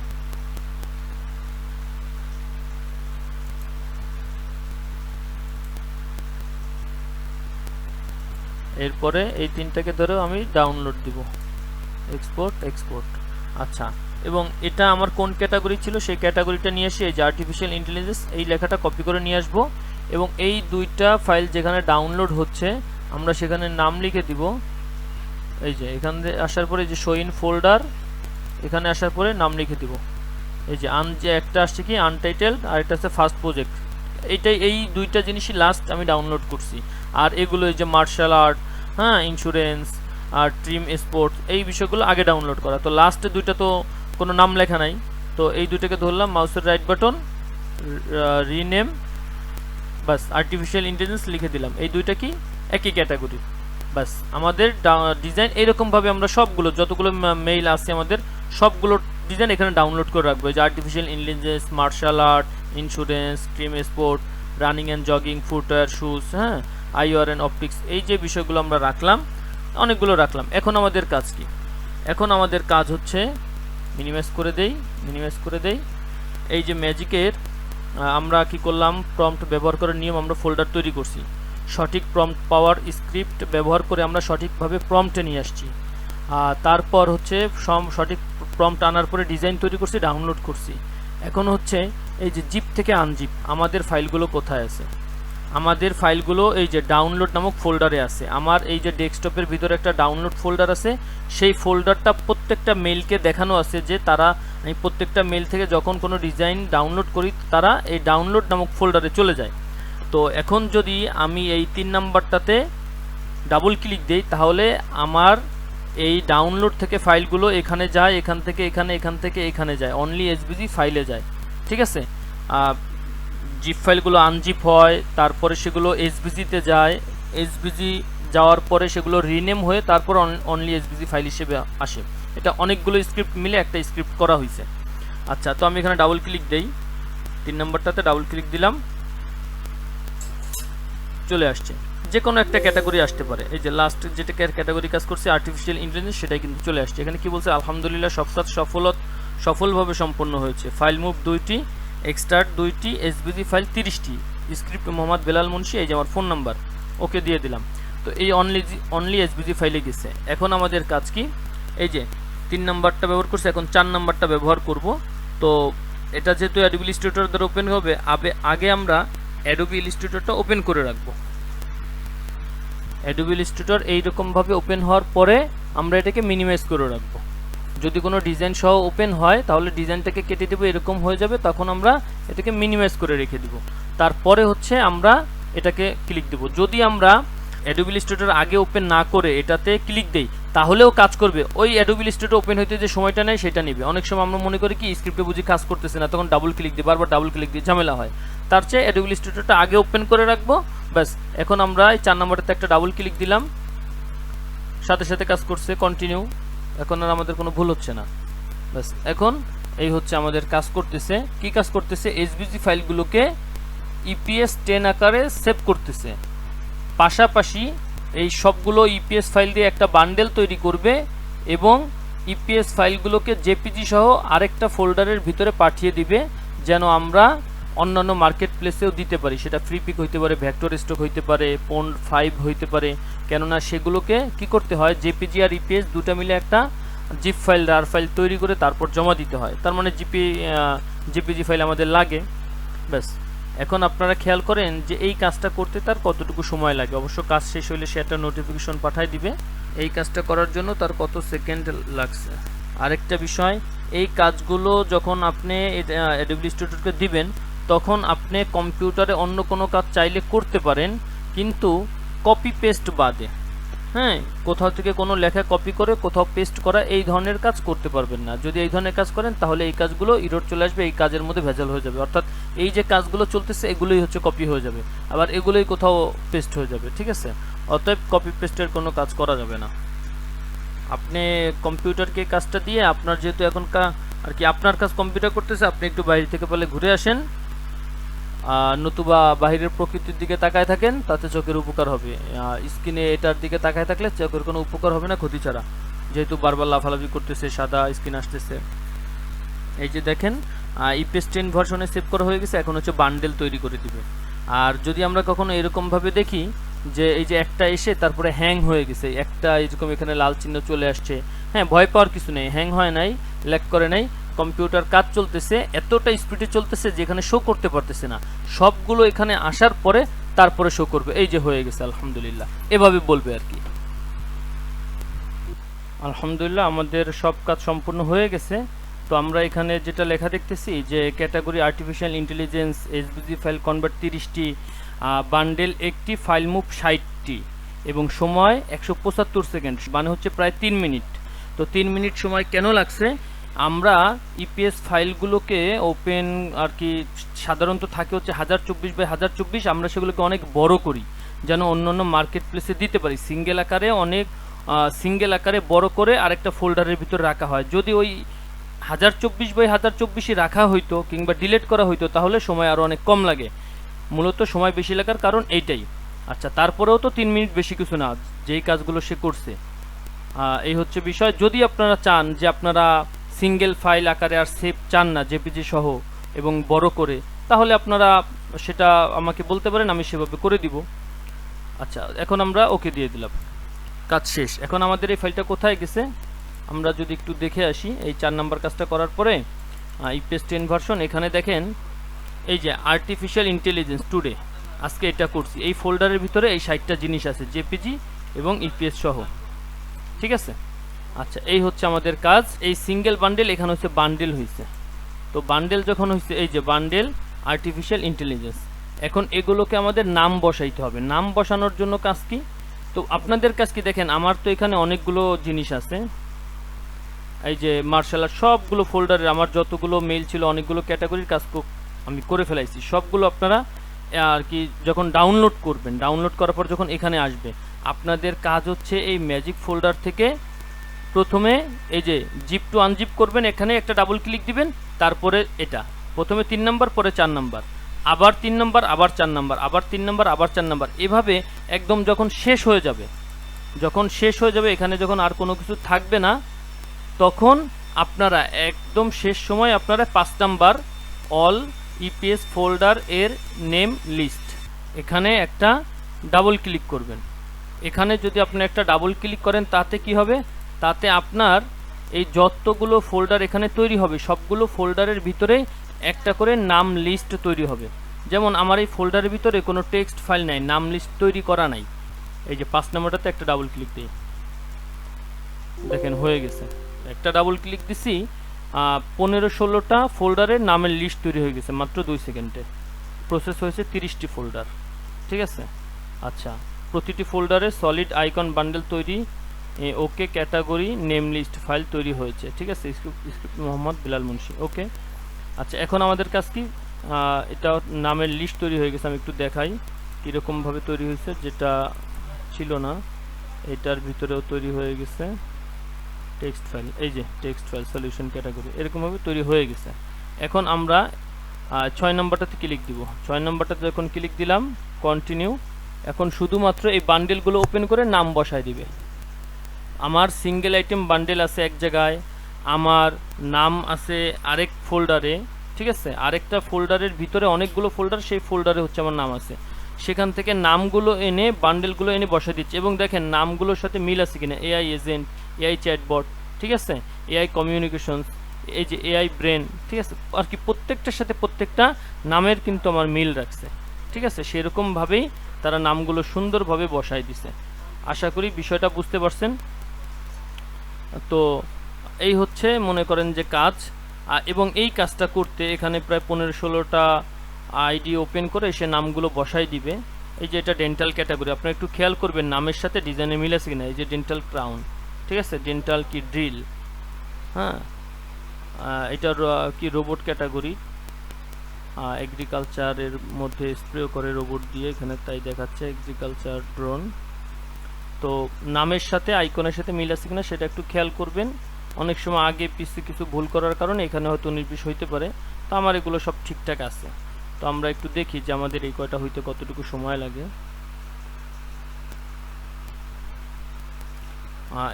এরপরে এই 3টাকে ধরে আমি ডাউনলোড দিব, এক্সপোর্ট এক্সপোর্ট। আচ্ছা, এবং এটা আমার কোন ক্যাটাগরি ছিল সেই ক্যাটাগরিটা নিয়ে এসে এই যে আর্টিফিশিয়াল ইন্টেলিজেন্স এই লেখাটা কপি করে নিয়ে আসবো, এবং এই 2টা ফাইল যেখানে ডাউনলোড হচ্ছে আমরা সেখানে নাম লিখে দিব। এই যে এখানে আসার পরে যে শো ইন ফোল্ডার, এখানে আসার পরে নাম লিখে দিব। এই যে যে একটা আসছে কি আনটাইটেলড, আর একটা আছে ফার্স্ট প্রজেক্ট। এইটাই, এই 2টা জিনিসই লাস্ট আমি ডাউনলোড করছি। আর এগুলো এই যে মার্শাল আর্ট, হ্যাঁ, ইন্স্যুরেন্স আর ট্রিম স্পোর্টস, এই বিষয়গুলো আগে ডাউনলোড করা। তো লাস্টে 2টা তো কোনো নাম লেখা নাই, তো এই 2টাকে ধরলাম, মাউসের রাইট বাটন, রিনেম, বাস আর্টিফিশিয়াল ইন্টেলিজেন্স লিখে দিলাম। এই 2টা কি একই ক্যাটাগরি। বাস আমাদের ডিজাইন এইরকমভাবে আমরা সবগুলো যতগুলো মেইল আছে আমাদের সবগুলো ডিজাইন এখানে ডাউনলোড করে রাখবো। এই যে artificial intelligence, martial art, insurance, trim sport, running and jogging, footwear, shoes, হ্যাঁ, আইওআর অ্যান্ড অপটিক্স, এই যে বিষয়গুলো আমরা রাখলাম, অনেকগুলো রাখলাম। এখন আমাদের কাজ কি? এখন আমাদের কাজ হচ্ছে মিনিমাইজ করে দেই, মিনিমাইজ করে দেই। এই যে ম্যাজিকের আমরা কি করলাম, প্রম্পট ব্যবহার করে নিয়ম আমরা ফোল্ডার তৈরি করছি। সঠিক প্রম্পট পাওয়ার স্ক্রিপ্ট ব্যবহার করে আমরা সঠিকভাবে প্রম্পটে নিয়ে আসছি। তারপর হচ্ছে সঠিক প্রম্পট আনার পরে ডিজাইন তৈরি করছি, ডাউনলোড করছি। এখন হচ্ছে এই যে জিপ থেকে আনজিপ আমাদের ফাইলগুলো কোথায় আছে? আমাদের ফাইলগুলো এই যে ডাউনলোড নামক ফোল্ডারে আছে। আমার এই যে ডেস্কটপের ভিতরে একটা ডাউনলোড ফোল্ডার আছে, সেই ফোল্ডারটা প্রত্যেকটা মেইলকে দেখানো আছে যে তারা, আমি প্রত্যেকটা মেইল থেকে যখন কোনো ডিজাইন ডাউনলোড করি তারা এই ডাউনলোড নামক ফোল্ডারে চলে যায়। তো এখন যদি আমি এই 3 নাম্বারটাতে ডাবল ক্লিক দেই তাহলে আমার এই ডাউনলোড থেকে ফাইলগুলো এখানে যায়, এখান থেকে এখানে, এখান থেকে এখানে যায়, অনলি এসভিজি ফাইলে যায়, ঠিক আছে। জিপ ফাইলগুলো আনজিপ হয়, তারপরে সেগুলো এসভিজিতে যায়, এসভিজি যাওয়ার পরে সেগুলো রিনেম হয়ে তারপর অনলি এসভিজি ফাইল হিসেবে আসে। এটা অনেকগুলো স্ক্রিপ্ট মিলে একটা স্ক্রিপ্ট করা হয়েছে। আচ্ছা, তো আমি এখানে ডাবল ক্লিক দেই, 3 নাম্বারটাতে ডাবল ক্লিক দিলাম, চলে আসছে। যে কোনো একটা ক্যাটাগরি আসতে পারে। এই যে লাস্ট যেটা ক্যাটাগরি কাজ করছে আর্টিফিশিয়াল ইন্টেলিজেন্স, সেটাই কিন্তু চলে আসছে। এখানে কি বলছে, আলহামদুলিল্লাহ সব কাজ সফলভাবে সম্পন্ন হয়েছে। ফাইল মুভ 2টি, এক্সট্রাক্ট 2টি, এসভিজি ফাইল 30টি, স্ক্রিপ্ট মোহাম্মদ বেলাল মুন্সি, এই যে আমার ফোন নাম্বার, ওকে দিয়ে দিলাম। তো এই অনলি এসভিজি ফাইলে গেছে। এখন আমাদের কাজ কি, এই যে 3 নাম্বারটা ব্যবহার করছে, এখন 4 নাম্বারটা ব্যবহার করব। তো এটা যেহেতু অ্যাডোবি ইলাস্ট্রেটর দ্বারা ওপেন হবে, আগে আমরা অ্যাডোবি ইলাস্ট্রেটরটা ওপেন করে রাখবো। অ্যাডোবি ইলাস্ট্রেটর এইরকমভাবে ওপেন হওয়ার পরে আমরা এটাকে মিনিমাইজ করে রাখবো। যদি কোনো ডিজাইন সহ ওপেন হয় তাহলে ডিজাইনটাকে কেটে দেবো, এরকম হয়ে যাবে, তখন আমরা এটাকে মিনিমাইজ করে রেখে দেবো। তারপরে হচ্ছে আমরা এটাকে ক্লিক দেবো। যদি আমরা অ্যাডোবি ইলাস্ট্রেটর আগে ওপেন না করে এটাতে ক্লিক দেই তাহলেও কাজ করবে। ওই অ্যাডোবি ইলাস্ট্রেটর ওপেন হইতে যে সময়টা নেয় সেটা নেবে। অনেক সময় আমরা মনে করি কি স্ক্রিপ্টে বুঝি কাজ করতেছে না, তখন ডাবল ক্লিক দিয়ে বারবার ডাবল ক্লিক দিয়ে ঝামেলা হয়। তার চেয়ে অ্যাডোবি ইলাস্ট্রেটরটা আগে ওপেন করে রাখবো, ব্যাস। এখন আমরা এই 4 নম্বরেতে একটা ডাবল ক্লিক দিলাম, সাথে সাথে কাজ করছে, কন্টিনিউ। এখন আর আমাদের কোনো ভুল হচ্ছে না, ব্যাস। এখন এই হচ্ছে আমাদের কাজ করতেছে। কি কাজ করতেছে? এসভিজি ফাইলগুলোকে ইপিএস 10 আকারে সেভ করতেছে, পাশাপাশি এই সবগুলো ইপিএস ফাইল দিয়ে একটা বান্ডেল তৈরি করবে এবং ইপিএস ফাইলগুলোকে জেপিজি সহ আরেকটা ফোল্ডারের ভিতরে পাঠিয়ে দিবে, যেন আমরা অন্যান্য মার্কেট প্লেসেও দিতে পারি। সেটা ফ্রিপিক হইতে পারে, ভেক্টর স্টক হইতে পারে, পন্ড 5 হইতে পারে। কেননা সেগুলোকে কি করতে হয়, জেপিজি আর ইপিএস দুটা মিলে একটা জিপ ফাইল, রার ফাইল তৈরি করে তারপর জমা দিতে হয়। তার মানে জেপিজি ফাইল আমাদের লাগে, ব্যাস। এখন আপনারা খেয়াল করেন যে এই কাজটা করতে তার কতটুকু সময় লাগে। অবশ্য কাজ শেষ হলে সে একটা নোটিফিকেশন পাঠায় দিবে। এই কাজটা করার জন্য তার কত সেকেন্ড লাগছে। আরেকটা বিষয়, এই কাজগুলো যখন আপনি অ্যাডোবি ইলাস্ট্রেটরকে দিবেন, তখন আপনি কম্পিউটারে অন্য কোনো কাজ চাইলে করতে পারেন, কিন্তু কপি পেস্ট বাদে। হ্যাঁ, কোথাও থেকে কোনো লেখা কপি করে কোথাও পেস্ট করা, এই ধরনের কাজ করতে পারবেন না। যদি এই ধরনের কাজ করেন তাহলে এই কাজগুলো ইরর চলে আসবে, এই কাজের মধ্যে ভেজাল হয়ে যাবে। অর্থাৎ এই যে কাজগুলো চলতেছে এগুলোই হচ্ছে কপি হয়ে যাবে, আবার এগুলোই কোথাও পেস্ট হয়ে যাবে, ঠিক আছে? অতএব কপি পেস্টের কোনো কাজ করা যাবে না। আপনি কম্পিউটারকে কাজটা দিয়ে, আপনার যেহেতু এখন আর কি আপনার কাজ কম্পিউটার করতেছে, আপনি একটু বাইরে থেকে বলে ঘুরে আসেন, নতুবা বাহিরের প্রকৃতির দিকে তাকায় থাকেন, তাতে চোখের উপকার হবে। স্ক্রিনে এটার দিকে তাকায় থাকলে চোখের কোনো উপকার হবে না, ক্ষতি ছাড়া। যেহেতু বারবার লাফালাফি করতেছে, সাদা স্ক্রিন আসতেছে। এই যে দেখেন, ইপিএস 10 ভার্সনে সেভ করা হয়ে গেছে। এখন হচ্ছে বান্ডেল তৈরি করে দিবে। আর যদি আমরা কখনো এরকমভাবে দেখি যে এই যে একটা এসে তারপরে হ্যাং হয়ে গেছে, একটা এরকম এখানে লাল চিহ্ন চলে আসছে, হ্যাঁ, ভয় পাওয়ার কিছু নেই, হ্যাং হয় নাই, ল্যাগ করে নাই। কম্পিউটার কাজ চলতেছে, এতটা স্পিডে চলতেছে যেখানে শো করতে পারতেছে না। সবগুলো এখানে আসার পরে তারপরে শো করবে। এই যে হয়ে গেছে, আলহামদুলিল্লাহ, এভাবে বলবে আর কি। আলহামদুলিল্লাহ, আমাদের সব কাজ সম্পূর্ণ হয়ে গেছে। তো আমরা এখানে যেটা লেখা দেখতেছি যে category artificial intelligence, SVG file convert 30টি, বান্ডেল একটি, ফাইল মুভ 60টি এবং সময় 175 সেকেন্ড, মানে হচ্ছে প্রায় 3 মিনিট। তো 3 মিনিট সময় কেন লাগছে? আমরা ইপিএস ফাইলগুলোকে ওপেন আর কি সাধারণত থাকে হচ্ছে 1024x1024, আমরা সেগুলোকে অনেক বড় করি যেন অন্যান্য মার্কেট প্লেসে দিতে পারি। সিঙ্গেল আকারে বড় করে আরেকটা ফোল্ডারের ভিতরে রাখা হয়। যদি ওই 1024x1024 রাখা হইতো কিংবা ডিলিট করা হইতো তাহলে সময় আরও অনেক কম লাগে। মূলত সময় বেশি লাগার কারণ এইটাই। আচ্ছা, তারপরেও তো 3 মিনিট বেশি কিছু না, যেই কাজগুলো সে করছে। এই হচ্ছে বিষয়। যদি আপনারা চান যে আপনারা সিঙ্গেল ফাইল আকারে আর সেভ চান না জেপিজি সহ এবং বড় করে, তাহলে আপনারা সেটা আমাকে বলতে পারেন, আমি সেভাবে করে দিব। আচ্ছা, এখন আমরা ওকে দিয়ে দিলাম, কাজ শেষ। এখন আমাদের এই ফাইলটা কোথায় গেছে আমরা যদি একটু দেখে আসি। এই 4 নাম্বার কাজটা করার পরে ইপিএস 10 ভার্সন, এখানে দেখেন এই যে আর্টিফিশিয়াল ইন্টেলিজেন্স টুডে, আজকে এটা করছি। এই ফোল্ডারের ভিতরে এই 60টা জিনিস আছে, জেপিজি এবং ইপিএস সহ, ঠিক আছে? আচ্ছা, এই হচ্ছে আমাদের কাজ। এই সিঙ্গেল বান্ডেল এখানে হচ্ছে বান্ডেল হয়েছে। তো বান্ডেল যখন হয়েছে, এই যে বান্ডেল আর্টিফিশিয়াল ইন্টেলিজেন্স, এখন এগুলোকে আমাদের নাম বসাইতে হবে। নাম বসানোর জন্য কাজ কি? তো আপনাদের কাজ কি দেখেন, আমার তো এখানে অনেকগুলো জিনিস আছে। এই যে মার্শাল আর্ট, সবগুলো ফোল্ডারে আমার যতগুলো মেইল ছিল, অনেকগুলো ক্যাটাগরির কাজ আমি করে ফেলাইছি। সবগুলো আপনারা আর কি যখন ডাউনলোড করবেন, ডাউনলোড করার পর যখন এখানে আসবে, আপনাদের কাজ হচ্ছে এই ম্যাজিক ফোল্ডার থেকে প্রথমে এই যে জিপ টু আনজিপ করবেন, এখানে একটা ডাবল ক্লিক দিবেন, তারপরে এটা প্রথমে 3 নাম্বার, পরে 4 নাম্বার, আবার 3 নাম্বার, আবার 4 নাম্বার, আবার 3 নাম্বার, আবার 4 নাম্বার, এভাবে একদম যখন শেষ হয়ে যাবে, এখানে যখন আর কোনো কিছু থাকবে না, তখন আপনারা একদম শেষ সময় আপনারা 5 নাম্বার অল ইপিএস ফোল্ডার এর নেম লিস্ট, এখানে একটা ডাবল ক্লিক করবেন। এখানে যদি আপনি একটা ডাবল ক্লিক করেন, তাতে কি হবে? তাতে আপনার এই যতগুলো ফোল্ডার এখানে তৈরি হবে, সবগুলো ফোল্ডারের ভিতরে একটা করে নাম লিস্ট তৈরি হবে। যেমন আমার এই ফোল্ডারের ভিতরে কোনো টেক্সট ফাইল নাই, নাম লিস্ট তৈরি করা নাই। এই যে 5 নাম্বারটাতে একটা ডাবল ক্লিক দিই, দেখেন হয়ে গেছে। একটা ডাবল ক্লিক দিছি, 15-16টা ফোল্ডারের নামের লিস্ট তৈরি হয়ে গেছে মাত্র 2 সেকেন্ডে। প্রসেস হয়েছে 30টি ফোল্ডার, ঠিক আছে? আচ্ছা, প্রতিটি ফোল্ডারে সলিড আইকন বান্ডেল তৈরি ওকে, ক্যাটাগরি নেম লিস্ট ফাইল তৈরি হয়েছে, ঠিক আছে। স্ক্রিপ্ট মোহাম্মদ বিলাল মুন্সি, ওকে। আচ্ছা, এখন আমাদের কাজ কি, এটা নামের লিস্ট তৈরি হয়ে গেছে। আমি একটু দেখাই কীরকমভাবে তৈরি হয়েছে, যেটা ছিল না এটার ভিতরেও তৈরি হয়ে গেছে। টেক্সট ফাইল, এই যে টেক্সট ফাইল সলিউশন ক্যাটাগরি এরকমভাবে তৈরি হয়ে গেছে। এখন আমরা 6 নম্বরটাতে ক্লিক দিব। 6 নম্বরটাতে যখন ক্লিক দিলাম, কন্টিনিউ। এখন শুধুমাত্র এই বান্ডেলগুলো ওপেন করে নাম বসায় দিবে। আমার সিঙ্গেল আইটেম বান্ডেল আছে এক জায়গায়, আমার নাম আছে আরেক ফোল্ডারে, ঠিক আছে। আরেকটা ফোল্ডারের ভিতরে অনেকগুলো ফোল্ডার, সেই ফোল্ডারে হচ্ছে আমার নাম আছে। সেখান থেকে নামগুলো এনে বান্ডেলগুলো এনে বসে দিচ্ছি এবং দেখেন নামগুলোর সাথে মিল আছে কিনা। এআই এজেন্ট, এআই চ্যাটবট, ঠিক আছে, এআই কমিউনিকেশনস, এই যে এআই ব্রেন, ঠিক আছে। আর কি প্রত্যেকটার সাথে প্রত্যেকটা নামের কিন্তু আমার মিল রাখছে, ঠিক আছে। সেরকমভাবেই তারা নামগুলো সুন্দরভাবে বসায় দিছে। আশা করি বিষয়টা বুঝতে পারছেন। তো এই হচ্ছে মনে করেন যে কাজ। এবং এই কাজটা করতে এখানে প্রায় 15-16টা আইডি ওপেন করে সে নামগুলো বসাই দিবে। এই যে এটা ডেন্টাল ক্যাটাগরি, আপনারা একটু খেয়াল করবেন নামের সাথে ডিজাইনে মিল আছে কিনা। এই যে ডেন্টাল ক্রাউন, ঠিক আছে, ডেন্টাল কি ড্রিল, হ্যাঁ। এটা কি রোবট ক্যাটাগরি, এগ্রিকালচারের মধ্যে স্প্রে করে রোবট দিয়ে, এখানে তাই দেখাচ্ছে এগ্রিকালচার ড্রোন। তো নামের সাথে আইকনের সাথে মিল আছে কিনা সেটা একটু খেয়াল করবেন। অনেক সময় আগে পিছিয়ে কিছু ভুল করার কারণে এখানে হয়তো নির্বিষ হইতে পারে। তো আমার এগুলো সব ঠিকঠাক আছে। তো আমরা একটু দেখি যে আমাদের এই কয়টা হইতে কতটুকু সময় লাগে।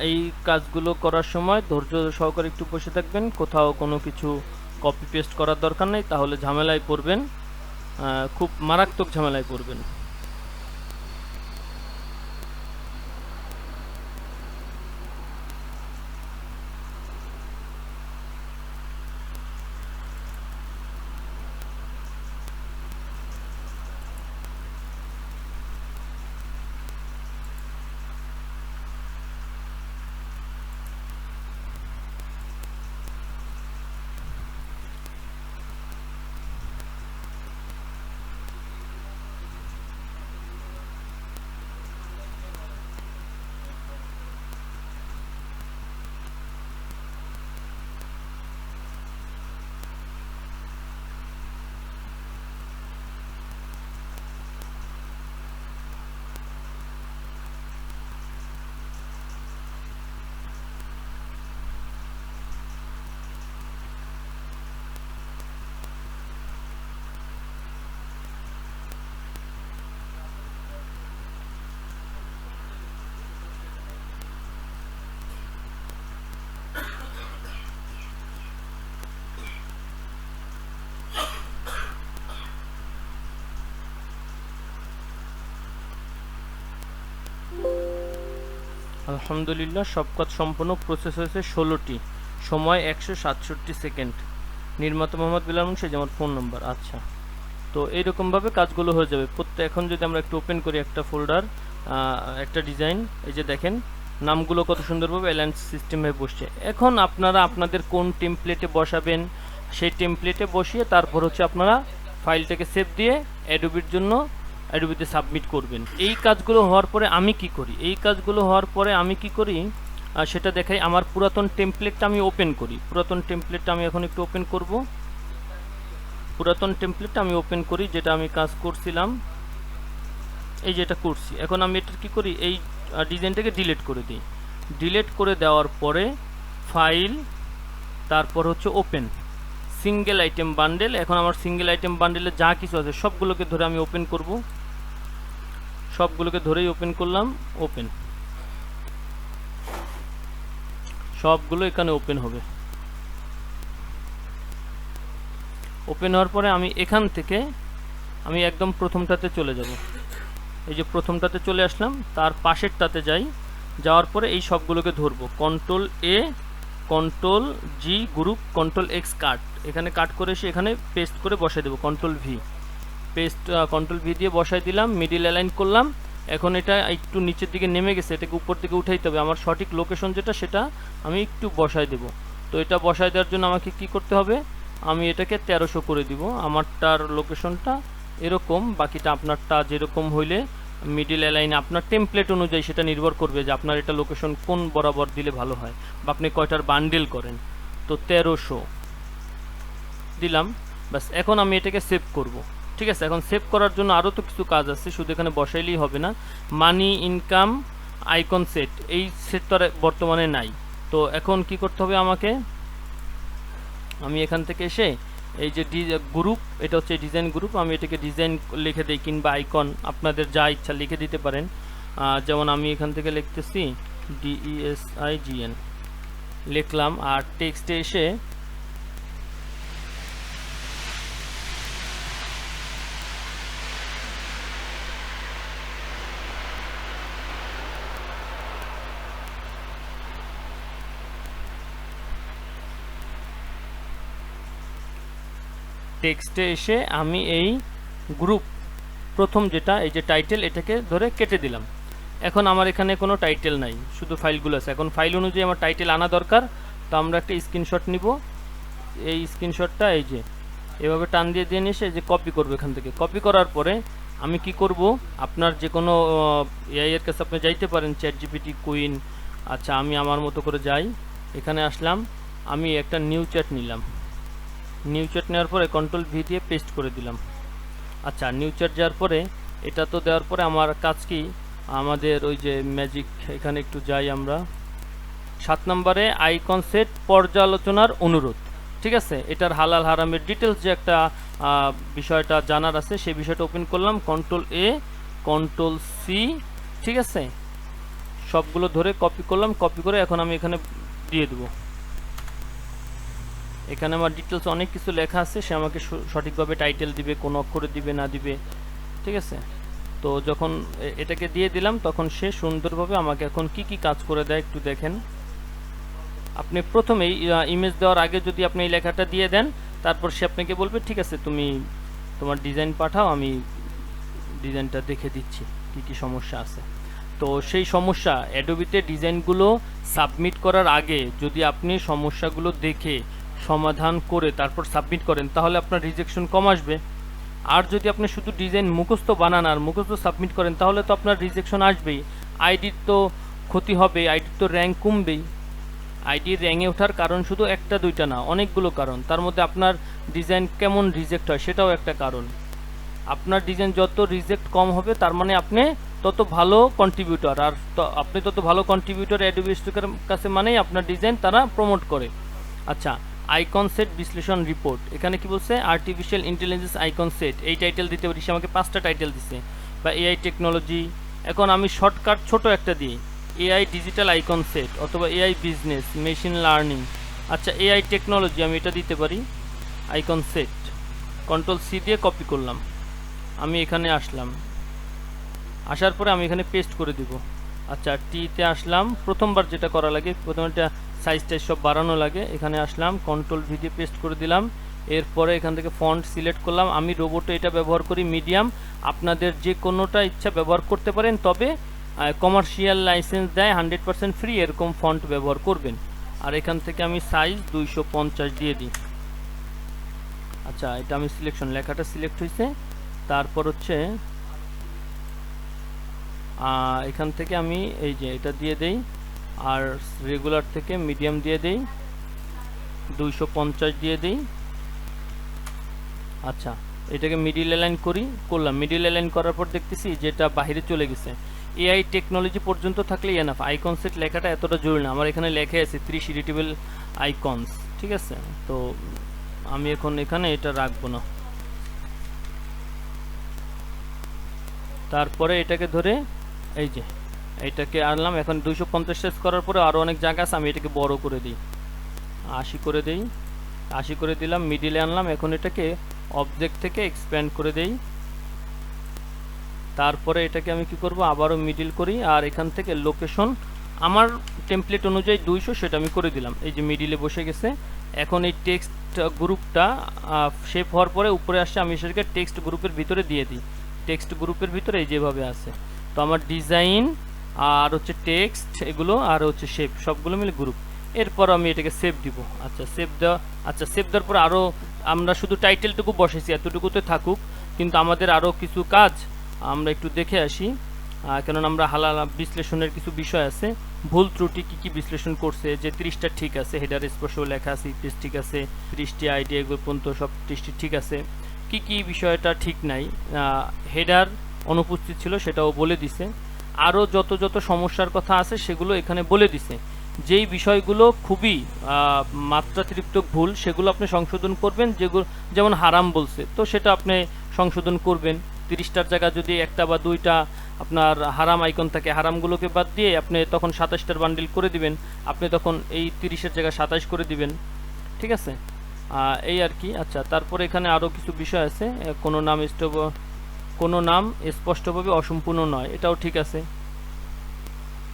এই কাজগুলো করার সময় ধৈর্য সহকারে একটু বসে থাকবেন। কোথাও কোনো কিছু কপি পেস্ট করার দরকার নেই, তাহলে ঝামেলায় পড়বেন, খুব মারাত্মক ঝামেলায় পড়বেন। আলহামদুলিল্লাহ, সব কাজ সম্পূর্ণ। প্রসেস হয়েছে 16টি, সময় 167 সেকেন্ড। নির্মাতা মোহাম্মদ বিলাল মুন্সি, আমার ফোন নাম্বার। আচ্ছা, তো এইরকমভাবে কাজগুলো হয়ে যাবে। এখন যদি আমরা একটু ওপেন করি একটা ফোল্ডার, একটা ডিজাইন, এই যে দেখেন নামগুলো কত সুন্দরভাবে অ্যালাইন সিস্টেমে বসছে। এখন আপনারা আপনাদের কোন টেমপ্লেটে বসাবেন সেই টেমপ্লেটে বসিয়ে তারপর হচ্ছে আপনারা ফাইলটাকে সেভ দিয়ে অ্যাডোবির জন্য অ্যাডোবিতে সাবমিট করবেন। এই কাজগুলো হওয়ার পরে আমি কি করি, সেটা দেখাই। আমার পুরাতন টেমপ্লেটটা আমি ওপেন করি। পুরাতন টেমপ্লেটটা আমি এখন একটু ওপেন করব। পুরাতন টেমপ্লেটটা আমি ওপেন করি, যেটা আমি কাজ করছিলাম, এই যেটা করছি। এখন আমি এটা কি করি, এই ডিজাইনটাকে ডিলিট করে দিই। ডিলিট করে দেওয়ার পরে ফাইল, তারপর হচ্ছে ওপেন সিঙ্গেল আইটেম বান্ডেল। এখন আমার সিঙ্গেল আইটেম বান্ডেলে যা কিছু আছে সবগুলোকে ধরে আমি ওপেন করব। সবগুলোকে ধরেই ওপেন করলাম, ওপেন, সবগুলো এখানে ওপেন হবে। ওপেন হওয়ার পরে আমি এখান থেকে আমি একদম প্রথমটাতে চলে যাব। এই যে প্রথমটাতে চলে আসলাম, তার পাশেরটাতে যাই। যাওয়ার পরে এই সবগুলোকে ধরবো, control A, control G group, control X cut, এখানে কাট করে এসে এখানে পেস্ট করে বসাই দেবো। Control V paste, control V দিয়ে বসাই দিলাম, মিডিল অ্যালাইন করলাম। এখন এটা একটু নিচের দিকে নেমে গেছে, এটাকে উপর দিকে উঠাইতে হবে। আমার সঠিক লোকেশন যেটা সেটা আমি একটু বসাই দেব। তো এটা বসাই দেওয়ার জন্য আমাকে কি করতে হবে, আমি এটাকে 1300 করে দিব। আমারটার লোকেশনটা এরকম, বাকিটা আপনারটা যেরকম হইলে মিডিল অ্যালাইন আপনার টেমপ্লেট অনুযায়ী সেটা নির্ভর করবে যে আপনার এটা লোকেশন কোন বরাবর দিলে ভালো হয়, বা আপনি কয়টার বান্ডেল করেন। তো 1300 দিলাম, বাস। এখন আমি এটাকে সেভ করব, ঠিক আছে। এখন সেভ করার জন্য আরও তো কিছু কাজ আছে, শুধু এখানে বসাইলেই হবে না। মানি ইনকাম আইকন সেট, এই সেট তো আর বর্তমানে নাই। তো এখন কি করতে হবে আমাকে, আমি এখান থেকে এসে এই যে গ্রুপ, এটা হচ্ছে ডিজাইন গ্রুপ, আমি এটাকে ডিজাইন লিখে দিই, কিংবা আইকন আপনাদের যা ইচ্ছা লিখে দিতে পারেন। যেমন আমি এখান থেকে লিখতেছি DESIGN লিখলাম, আর টেক্সটে এসে আমি এই গ্রুপ প্রথম যেটা, এই যে টাইটেল, এটাকে ধরে কেটে দিলাম। এখন আমার এখানে কোনো টাইটেল নাই, শুধু ফাইলগুলো আছে। এখন ফাইল অনুযায়ী আমার টাইটেল আনা দরকার। তো আমরা একটা স্ক্রিনশট নিব, এই স্ক্রিনশটটা এই যে এভাবে টান দিয়ে নিয়ে এসে যে কপি করবো। এখান থেকে কপি করার পরে আমি কি করব, আপনার যে কোনো এআই এর কাছে আপনি যাইতে পারেন, ChatGPT, কুইন। আচ্ছা, আমি আমার মতো করে যাই, এখানে আসলাম, আমি একটা নিউ চ্যাট নিলাম। নিউ চ্যাট নেওয়ার পরে Ctrl+V দিয়ে পেস্ট করে দিলাম। আচ্ছা, নিউ চ্যাট যাওয়ার পরে এটা তো দেওয়ার পরে আমার কাজ কি, আমাদের ওই যে ম্যাজিক, এখানে একটু যাই আমরা। 7 নম্বরে আইকন সেট পর্যালোচনার অনুরোধ, ঠিক আছে। এটার হালাল হারামের ডিটেলস যে একটা বিষয়টা জানার আছে, সেই বিষয়টা ওপেন করলাম। Ctrl+A Ctrl+C, ঠিক আছে, সবগুলো ধরে কপি করলাম। কপি করে এখন আমি এখানে দিয়ে দেবো। এখানে আমার ডিটেলস অনেক কিছু লেখা আছে, সে আমাকে সঠিকভাবে টাইটেল দিবে, কোন অক্ষরে দিবে না দিবে, ঠিক আছে। তো যখন এটাকে দিয়ে দিলাম, তখন সে সুন্দরভাবে আমাকে এখন কি কি কাজ করে দেয় একটু দেখেন। আপনি প্রথমেই ইমেজ দেওয়ার আগে যদি আপনি এই লেখাটা দিয়ে দেন, তারপর সে আপনাকে বলবে ঠিক আছে তুমি তোমার ডিজাইন পাঠাও, আমি ডিজাইনটা দেখে দিচ্ছি কি কি সমস্যা আছে। তো সেই সমস্যা অ্যাডোবিতে ডিজাইনগুলো সাবমিট করার আগে যদি আপনি সমস্যাগুলো দেখে সমাধান করে তারপর সাবমিট করেন, তাহলে আপনার রিজেকশন কম আসবে। আর যদি আপনি শুধু ডিজাইন মুখস্থ বানান আর মুখস্থ সাবমিট করেন, তাহলে তো আপনার রিজেকশন আসবেই। আইডির তো ক্ষতি হবে, আইডির তো র্যাঙ্ক কমবেই। আইডির র্যাঙ্কে ওঠার কারণ শুধু একটা দুইটা না, অনেকগুলো কারণ। তার মধ্যে আপনার ডিজাইন কেমন রিজেক্ট হয় সেটাও একটা কারণ। আপনার ডিজাইন যত রিজেক্ট কম হবে, তার মানে আপনি তত ভালো কন্ট্রিবিউটর, আর আপনি তত ভালো কন্ট্রিবিউটর অ্যাডোবি স্টকের কাছে, মানেই আপনার ডিজাইন তারা প্রমোট করে। আচ্ছা, আইকন সেট বিশ্লেষণ রিপোর্ট, এখানে কি বলছে, আর্টিফিশিয়াল ইন্টেলিজেন্স আইকন সেট, এই টাইটেল দিতে পারি। সে আমাকে 5টা টাইটেল দিছে, বা এআই টেকনোলজি। এখন আমি শর্টকাট ছোট একটা দিই, এআই ডিজিটাল আইকন সেট, অথবা এআই বিজনেস, মেশিন লার্নিং। আচ্ছা, এআই টেকনোলজি আমি এটা দিতে পারি, আইকন সেট। Ctrl+C দিয়ে কপি করলাম, আমি এখানে আসলাম, আসার পরে আমি এখানে পেস্ট করে দিব। আচ্ছা, টিতে আসলাম, প্রথমবার যেটা করা লাগে, প্রথমে এটা সাইজ টাইজ সব বাড়ানো লাগে। এখানে আসলাম, Ctrl+V দিয়ে পেস্ট করে দিলাম। এরপরে এখান থেকে ফন্ট সিলেক্ট করলাম। আমি রোবোটে এটা ব্যবহার করি মিডিয়াম, আপনাদের যে কোনোটা ইচ্ছা ব্যবহার করতে পারেন, তবে কমার্শিয়াল লাইসেন্স দেয় 100% ফ্রি, এরকম ফন্ট ব্যবহার করবেন। আর এখান থেকে আমি সাইজ 250 দিয়ে দিই। আচ্ছা, এটা আমি সিলেকশন, লেখাটা সিলেক্ট হয়েছে। তারপর হচ্ছে এখান থেকে আমি এই যে এটা দিয়ে দেই, আর রেগুলার থেকে মিডিয়াম দিয়ে দেই, 250 দিয়ে দেই। আচ্ছা, এটাকে মিডিল অ্যালাইন করলাম। মিডিল অ্যালাইন করার পর দেখতেছি যেটা বাইরে চলে গেছে। এআই টেকনোলজি পর্যন্ত থাকলে এনাফ, আইকন সেট লেখাটা এতটা জরুরি না। আমার এখানে লেখা আছে 3 এডিটেবল আইকনস, ঠিক আছে। তো আমি এখন এখানে এটা রাখবো না। তারপরে এটাকে ধরে এই যে এইটাকে আনলাম। এখন 250 সেট করার পরে আরও অনেক জায়গা আছে, আমি এটাকে বড় করে দিই, 80 করে দিই। 80 করে দিলাম, মিডিলে আনলাম। এখন এটাকে অবজেক্ট থেকে এক্সপ্যান্ড করে দেই। তারপরে এটাকে আমি কি করব, আবারও মিডিল করি, আর এখান থেকে লোকেশন আমার টেমপ্লেট অনুযায়ী 200 সেটা আমি করে দিলাম। এই যে মিডিলে বসে গেছে। এখন এই টেক্সট গ্রুপটা শেপ হওয়ার পরে উপরে আসছে, আমি সেটাকে টেক্সট গ্রুপের ভিতরে দিয়ে দিই। টেক্সট গ্রুপের ভিতরে এই যেভাবে আছে। তো আমার ডিজাইন আর হচ্ছে টেক্সট, এগুলো আর হচ্ছে শেপ, সবগুলো মিলে গ্রুপ। এরপর আমি এটাকে সেভ দিব। আচ্ছা, সেভ দেওয়ার পর আরও আমরা শুধু টাইটেলটুকু বসেছি, এতটুকুতে থাকুক, কিন্তু আমাদের আরও কিছু কাজ আমরা একটু দেখে আসি। কেননা আমরা হালাল বিশ্লেষণের কিছু বিষয় আছে, ভুল ত্রুটি কী কী বিশ্লেষণ করছে, যে 30টা ঠিক আছে, হেডার স্পষ্ট লেখা আছে, ইপিএস ঠিক আছে, 30টি আইডি এগুলো পর্যন্ত সব 30টি ঠিক আছে, কি কি বিষয়টা ঠিক নাই, হেডার অনুপস্থিত ছিল সেটাও বলে দিছে, আরও যত যত সমস্যার কথা আছে সেগুলো এখানে বলে দিছে। যেই বিষয়গুলো খুবই মাত্রাতিরিক্ত ভুল সেগুলো আপনি সংশোধন করবেন, যেগুলো যেমন হারাম বলছে তো সেটা আপনি সংশোধন করবেন। 30টার জায়গা যদি একটা বা দুইটা আপনার হারাম আইকন থাকে, হারামগুলোকে বাদ দিয়ে আপনি তখন 27টার বান্ডিল করে দিবেন, আপনি তখন এই 30-এর জায়গায় 27 করে দিবেন, ঠিক আছে? এই আর কি। আচ্ছা, তারপরে এখানে আরও কিছু বিষয় আছে, কোনো নাম স্পষ্টভাবে অসম্পূর্ণ নয়, এটাও ঠিক আছে।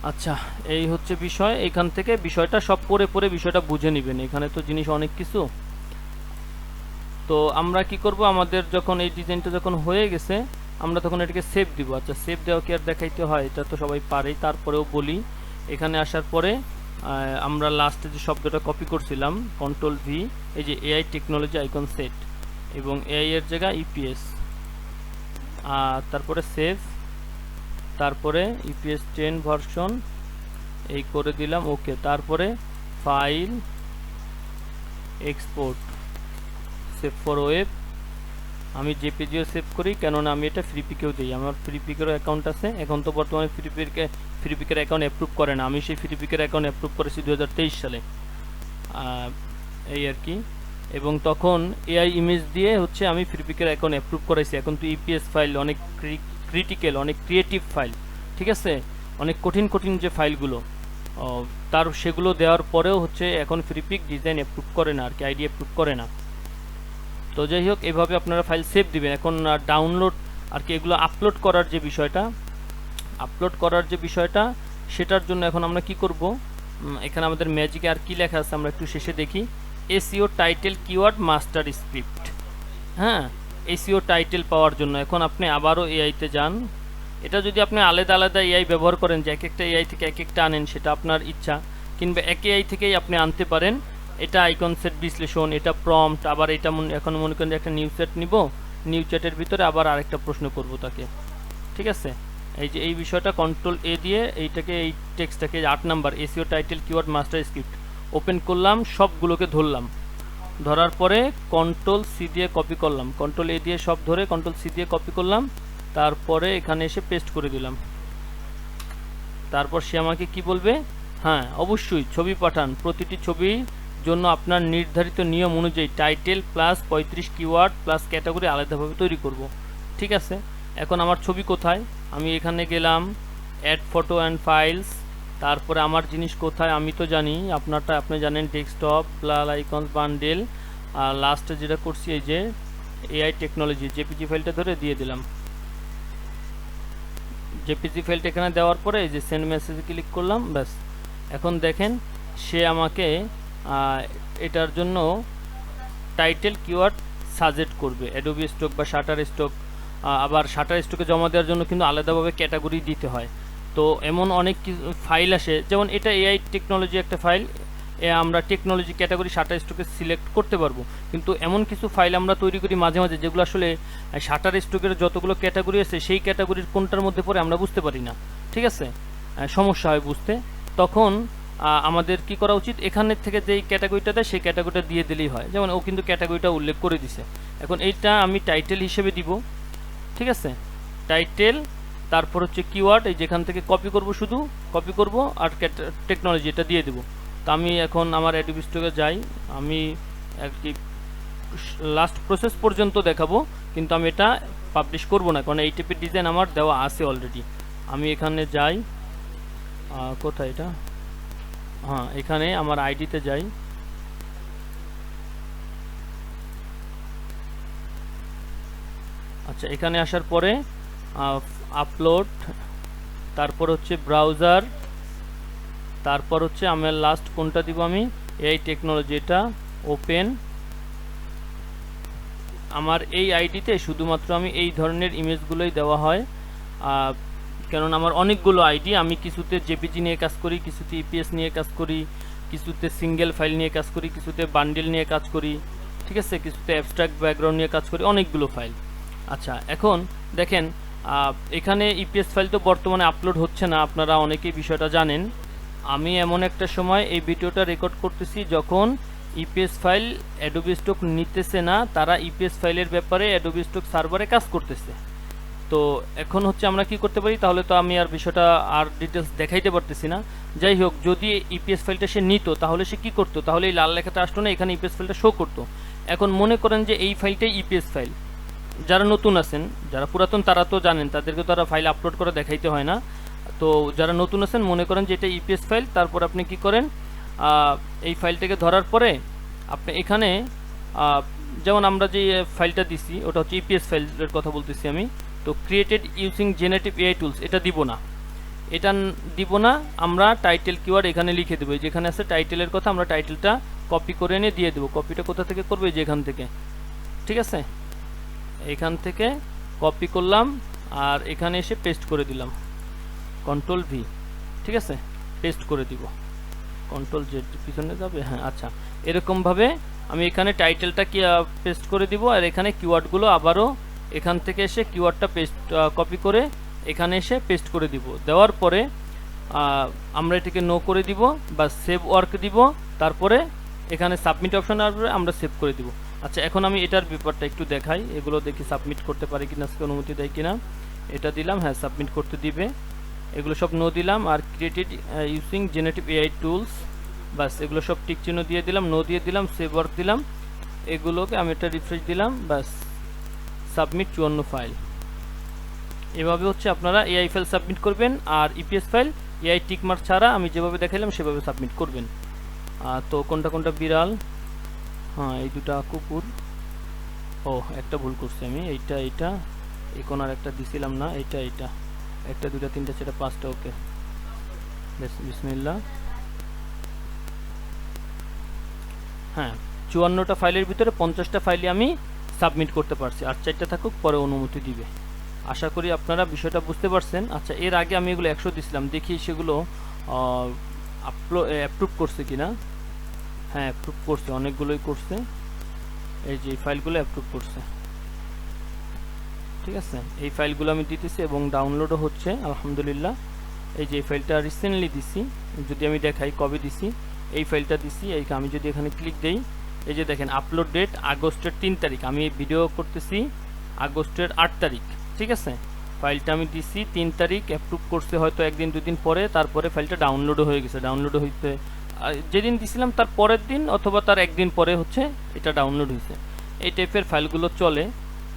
আচ্ছা, এই হচ্ছে বিষয়। এখান থেকে বিষয়টা সব পড়ে পড়ে বিষয়টা বুঝে নেবেন, এখানে তো জিনিস অনেক কিছু। তো আমরা কি করব, আমাদের যখন এই ডিজাইনটা যখন হয়ে গেছে আমরা তখন এটাকে সেভ দিব। আচ্ছা, সেভ দেওয়া কি আর দেখাইতে হয়, এটা তো সবাই পারেই, তারপরেও বলি। এখানে আসার পরে আমরা লাস্টে যে শব্দটা কপি করছিলাম কন্ট্রোল ভি, এই যে এআই টেকনোলজি আইকন সেট এবং এআই এর জায়গায় ইপিএস, তারপরে সেভ, তারপরে ইপিএস 10 ভার্সন এই করে দিলাম, ওকে। তারপরে file export, save for web, আমি জেপিজিও সেভ করি, কেননা আমি এটা ফ্রিপিকেও দিই, আমার ফ্রিপিকেরও অ্যাকাউন্ট আছে। এখন তো বর্তমানে ফ্রিপিকের অ্যাকাউন্ট অ্যাপ্রুভ করে না, আমি সেই ফ্রিপিকের অ্যাকাউন্ট অ্যাপ্রুভ করেছি 2023 সালে, এই আর কি। এবং তখন এআই ইমেজ দিয়ে হচ্ছে আমি ফ্রিপিকের অ্যাকাউন্ট অ্যাপ্রুভ করাইছি। এখন তো ইপিএস ফাইল অনেক ক্রিটিক্যাল, অনেক ক্রিয়েটিভ ফাইল, ঠিক আছে, অনেক কঠিন কঠিন যে ফাইলগুলো তার সেগুলো দেওয়ার পরেও হচ্ছে এখন ফ্রিপিক ডিজাইন অ্যাপ্রুভ করে না আর কি, আইডি অ্যাপ্রুভ করে না। তো যাই হোক, এভাবে আপনারা ফাইল সেভ দিবেন। এখন ডাউনলোড আর কি, এগুলো আপলোড করার যে বিষয়টা সেটার জন্য এখন আমরা কি করব, এখানে আমাদের ম্যাজিকে আর কি লেখা আছে আমরা একটু শেষে দেখি, SEO title keyword master script. হ্যাঁ, এসইও টাইটেল পাওয়ার জন্য এখন আপনি আবারও এআইতে যান। এটা যদি আপনি আলাদা আলাদা এআই ব্যবহার করেন, যে এক একটা এআই থেকে এক একটা আনেন, সেটা আপনার ইচ্ছা, কিংবা এক এআই থেকেই আপনি আনতে পারেন। এটা আইকন সেট বিশ্লেষণ, এটা প্রম্পট, আবার এটা এখন মনে করেন যে একটা নিউ সেট নিব, নিউ চ্যাটের ভিতরে আবার আরেকটা প্রশ্ন করব তাকে, ঠিক আছে? এই যে এই বিষয়টা কন্ট্রোল এ দিয়ে এইটাকে, এই টেক্সটটাকে 8 number SEO title keyword master script open করলাম, সবগুলোকে ধরলাম, ধরার পরে কন্ট্রোল সি দিয়ে কপি করলাম, কন্ট্রোল এ দিয়ে সব ধরে কন্ট্রোল সি দিয়ে কপি করলাম, তারপরে এখানে এসে পেস্ট করে দিলাম। তারপর সে আমাকে কি বলবে, হ্যাঁ অবশ্যই ছবি পাঠান, প্রতিটি ছবির জন্য আপনার নির্ধারিত নিয়ম অনুযায়ী title plus 35 keyword plus category আলাদাভাবে তৈরি করব, ঠিক আছে? এখন আমার ছবি কোথায়, আমি এখানে গেলাম অ্যাড ফটো অ্যান্ড ফাইলস, তারপরে আমার জিনিস কোথায় আমি তো জানি, আপনারটা আপনি জানেন ডেস্কটপ, প্লাল আইকনস বান্ডেল, আর লাস্টে যেটা করছি এই যে এআই টেকনোলজি জেপিজি ফাইলটা ধরে দিয়ে দিলাম। জেপিজি ফাইলটা এখানে দেওয়ার পরে এই যে সেন্ড মেসেজে ক্লিক করলাম, ব্যাস। এখন দেখেন সে আমাকে এটার জন্য টাইটেল কিওয়ার্ড সাজেস্ট করবে, অ্যাডোবি স্টক বা শাটার স্টক। আবার শাটার স্টকে জমা দেওয়ার জন্য কিন্তু আলাদাভাবে ক্যাটাগরি দিতে হয়। তো এমন অনেক ফাইল আসে, যেমন এটা এআই টেকনোলজি একটা ফাইল, আমরা টেকনোলজি ক্যাটাগরি শাটার স্টকে সিলেক্ট করতে পারবো, কিন্তু এমন কিছু ফাইল আমরা তৈরি করি মাঝে মাঝে যেগুলো আসলে শাটার স্টকের যতগুলো ক্যাটাগরি আছে সেই ক্যাটাগরির কোনটার মধ্যে পড়ে আমরা বুঝতে পারি না, ঠিক আছে? সমস্যা হয় বুঝতে। তখন আমাদের কি করা উচিত, এখানের থেকে যেই ক্যাটাগরিটা দেয় সেই ক্যাটাগরিটা দিয়ে দিলেই হয়। যেমন ও কিন্তু ক্যাটাগরিটা উল্লেখ করে দিছে, এখন এইটা আমি টাইটেল হিসেবে দিব, ঠিক আছে? টাইটেল, তারপর হচ্ছে কিওয়ার্ড, এই যেখান থেকে কপি করব, শুধু কপি করব, আর টেকনোলজি এটা দিয়ে দেবো। তো আমি এখন আমার অ্যাডোবি স্টকে যাই, আমি একটি লাস্ট প্রসেস পর্যন্ত দেখাবো, কিন্তু আমি এটা পাবলিশ করব না, কারণ এই টাইপের ডিজাইন আমার দেওয়া আছে অলরেডি। আমি এখানে যাই, কোথায় এটা, হ্যাঁ এখানে আমার আইডিতে যাই, আচ্ছা এখানে আসার পরে আপলোড, তারপর হচ্ছে ব্রাউজার, তারপর হচ্ছে আমার লাস্ট কোনটা দিব, আমি এই টেকনোলজি, এটা ওপেন। আমার এই আইডিতে শুধুমাত্র আমি এই ধরনের ইমেজগুলোই দেওয়া হয়, কেননা আমার অনেকগুলো আইডি, আমি কিছুতে জেপিজি নিয়ে কাজ করি, কিছুতে ইপিএস নিয়ে কাজ করি, কিছুতে সিঙ্গেল ফাইল নিয়ে কাজ করি, কিছুতে বান্ডেল নিয়ে কাজ করি, ঠিক আছে, কিছুতে অ্যাবস্ট্রাক্ট ব্যাকগ্রাউন্ড নিয়ে কাজ করি, অনেকগুলো ফাইল। আচ্ছা এখন দেখেন এখানে ইপিএস ফাইল তো বর্তমানে আপলোড হচ্ছে না, আপনারা অনেকেই বিষয়টা জানেন। আমি এমন একটা সময় এই ভিডিওটা রেকর্ড করতেছি যখন ইপিএস ফাইল অ্যাডোবি স্টক নিতেছে না, তারা ইপিএস ফাইলের ব্যাপারে অ্যাডোবি স্টক সার্ভারে কাজ করতেছে। তো এখন হচ্ছে আমরা কি করতে পারি, তাহলে তো আমি আর বিষয়টা আর ডিটেলস দেখাইতে পারতেছি না। যাই হোক, যদি ইপিএস ফাইলটা সে নিত তাহলে সে কি করতো, তাহলে এই লাল লেখাটা আসতো না, এখানে ইপিএস ফাইলটা শো করতো। এখন মনে করেন যে এই ফাইলটাই ইপিএস ফাইল, যারা নতুন আছেন, যারা পুরাতন তারা তো জানেন, তাদেরকে তারা ফাইল আপলোড করে দেখাইতে হয় না। তো যারা নতুন আছেন মনে করেন যে এটা ইপিএস ফাইল, তারপর আপনি কি করেন, এই ফাইলটাকে ধরার পরে আপনি এখানে যেমন আমরা যে ফাইলটা দিছি ওটা হচ্ছে ইপিএস ফাইলের কথা বলতেছি আমি। তো created using generative AI tools এটা দিব না, এটা দিব না। আমরা টাইটেল কিওয়ার্ড এখানে লিখে দেবো, যেখানে আছে টাইটেলের কথা আমরা টাইটেলটা কপি করে এনে দিয়ে দেবো। কপিটা কোথা থেকে করবে, যেখান থেকে, ঠিক আছে, এখান থেকে কপি করলাম আর এখানে এসে পেস্ট করে দিলাম, কন্ট্রোল ভি, ঠিক আছে, পেস্ট করে দিব। কন্ট্রোল জেড পিছনে যাবে, হ্যাঁ আচ্ছা। এরকমভাবে আমি এখানে টাইটেলটা কি পেস্ট করে দিব, আর এখানে কিওয়ার্ডগুলো আবারও এখান থেকে এসে কিওয়ার্ডটা পেস্ট কপি করে এখানে এসে পেস্ট করে দিব। দেওয়ার পরে আমরা এটাকে নো করে দিব বা সেভ ওয়ার্ক দিব, তারপরে এখানে সাবমিট অপশন আসবে, আমরা সেভ করে দিব। আচ্ছা, এখন আমি এটার ব্যাপারটা একটু দেখাই, এগুলো দেখি সাবমিট করতে পারি কিনা, আজকে অনুমতি দেয় কিনা। এটা দিলাম, হ্যাঁ সাবমিট করতে দিবে, এগুলো সব নো দিলাম। আর created using generative AI tools, বাস এগুলো সব টিক চিহ্ন দিয়ে দিলাম, নো দিয়ে দিলাম, সেভ ওয়ার্ক দিলাম, এগুলোকে আমি একটা রিফ্রেশ দিলাম, বাস সাবমিট 54 ফাইল। এভাবে হচ্ছে আপনারা এআই ফাইল সাবমিট করবেন, আর ইপিএস ফাইল এআই টিকমার্ক ছাড়া আমি যেভাবে দেখাইলাম সেভাবে সাবমিট করবেন। তো কোনটা কোনটা বিড়াল, হ্যাঁ এই দুটা কুকুর, ও একটা ভুল করছি আমি, এইটা এই কোনার একটা দিছিলাম না, এইটা একটা দুটা তিনটা চারটা পাঁচটা, ওকে বিসমিল্লাহ। হ্যাঁ 54টা ফাইলের ভিতরে 50টা ফাইলে আমি সাবমিট করতে পারছি, আর 4টা থাকুক পরে অনুমতি দিবে। আশা করি আপনারা বিষয়টা বুঝতে পারছেন। আচ্ছা, এর আগে আমি এগুলো 100 দিছিলাম, দেখি সেগুলো অ্যাপ্রুভ করছে কিনা। হ্যাঁ অ্যাপ্রুভ করছে, অনেকগুলোই করছে, এই যে ফাইলগুলো অ্যাপ্রুভ করছে, ঠিক আছে। এই ফাইলগুলো আমি দিতেছি এবং ডাউনলোডও হচ্ছে আলহামদুলিল্লাহ। এই যে এই ফাইলটা রিসেন্টলি দিছি, যদি আমি দেখাই কবে দিছি, এই ফাইলটা দিছি। এই আমি যদি এখানে ক্লিক দেই, এই যে দেখেন আপলোড ডেট আগস্টের 3 তারিখ, আমি ভিডিও করতেছি আগস্টের 8 তারিখ, ঠিক আছে। ফাইলটা আমি দিছি 3 তারিখ, অ্যাপ্রুভ করছে হয়তো একদিন দুদিন পরে, তারপরে ফাইলটা ডাউনলোডও হয়ে গেছে। ডাউনলোড হইতে যেদিন দিছিলাম তার পরের দিন অথবা তার একদিন পরে হচ্ছে এটা ডাউনলোড হয়েছে। এই টাইপের ফাইলগুলো চলে,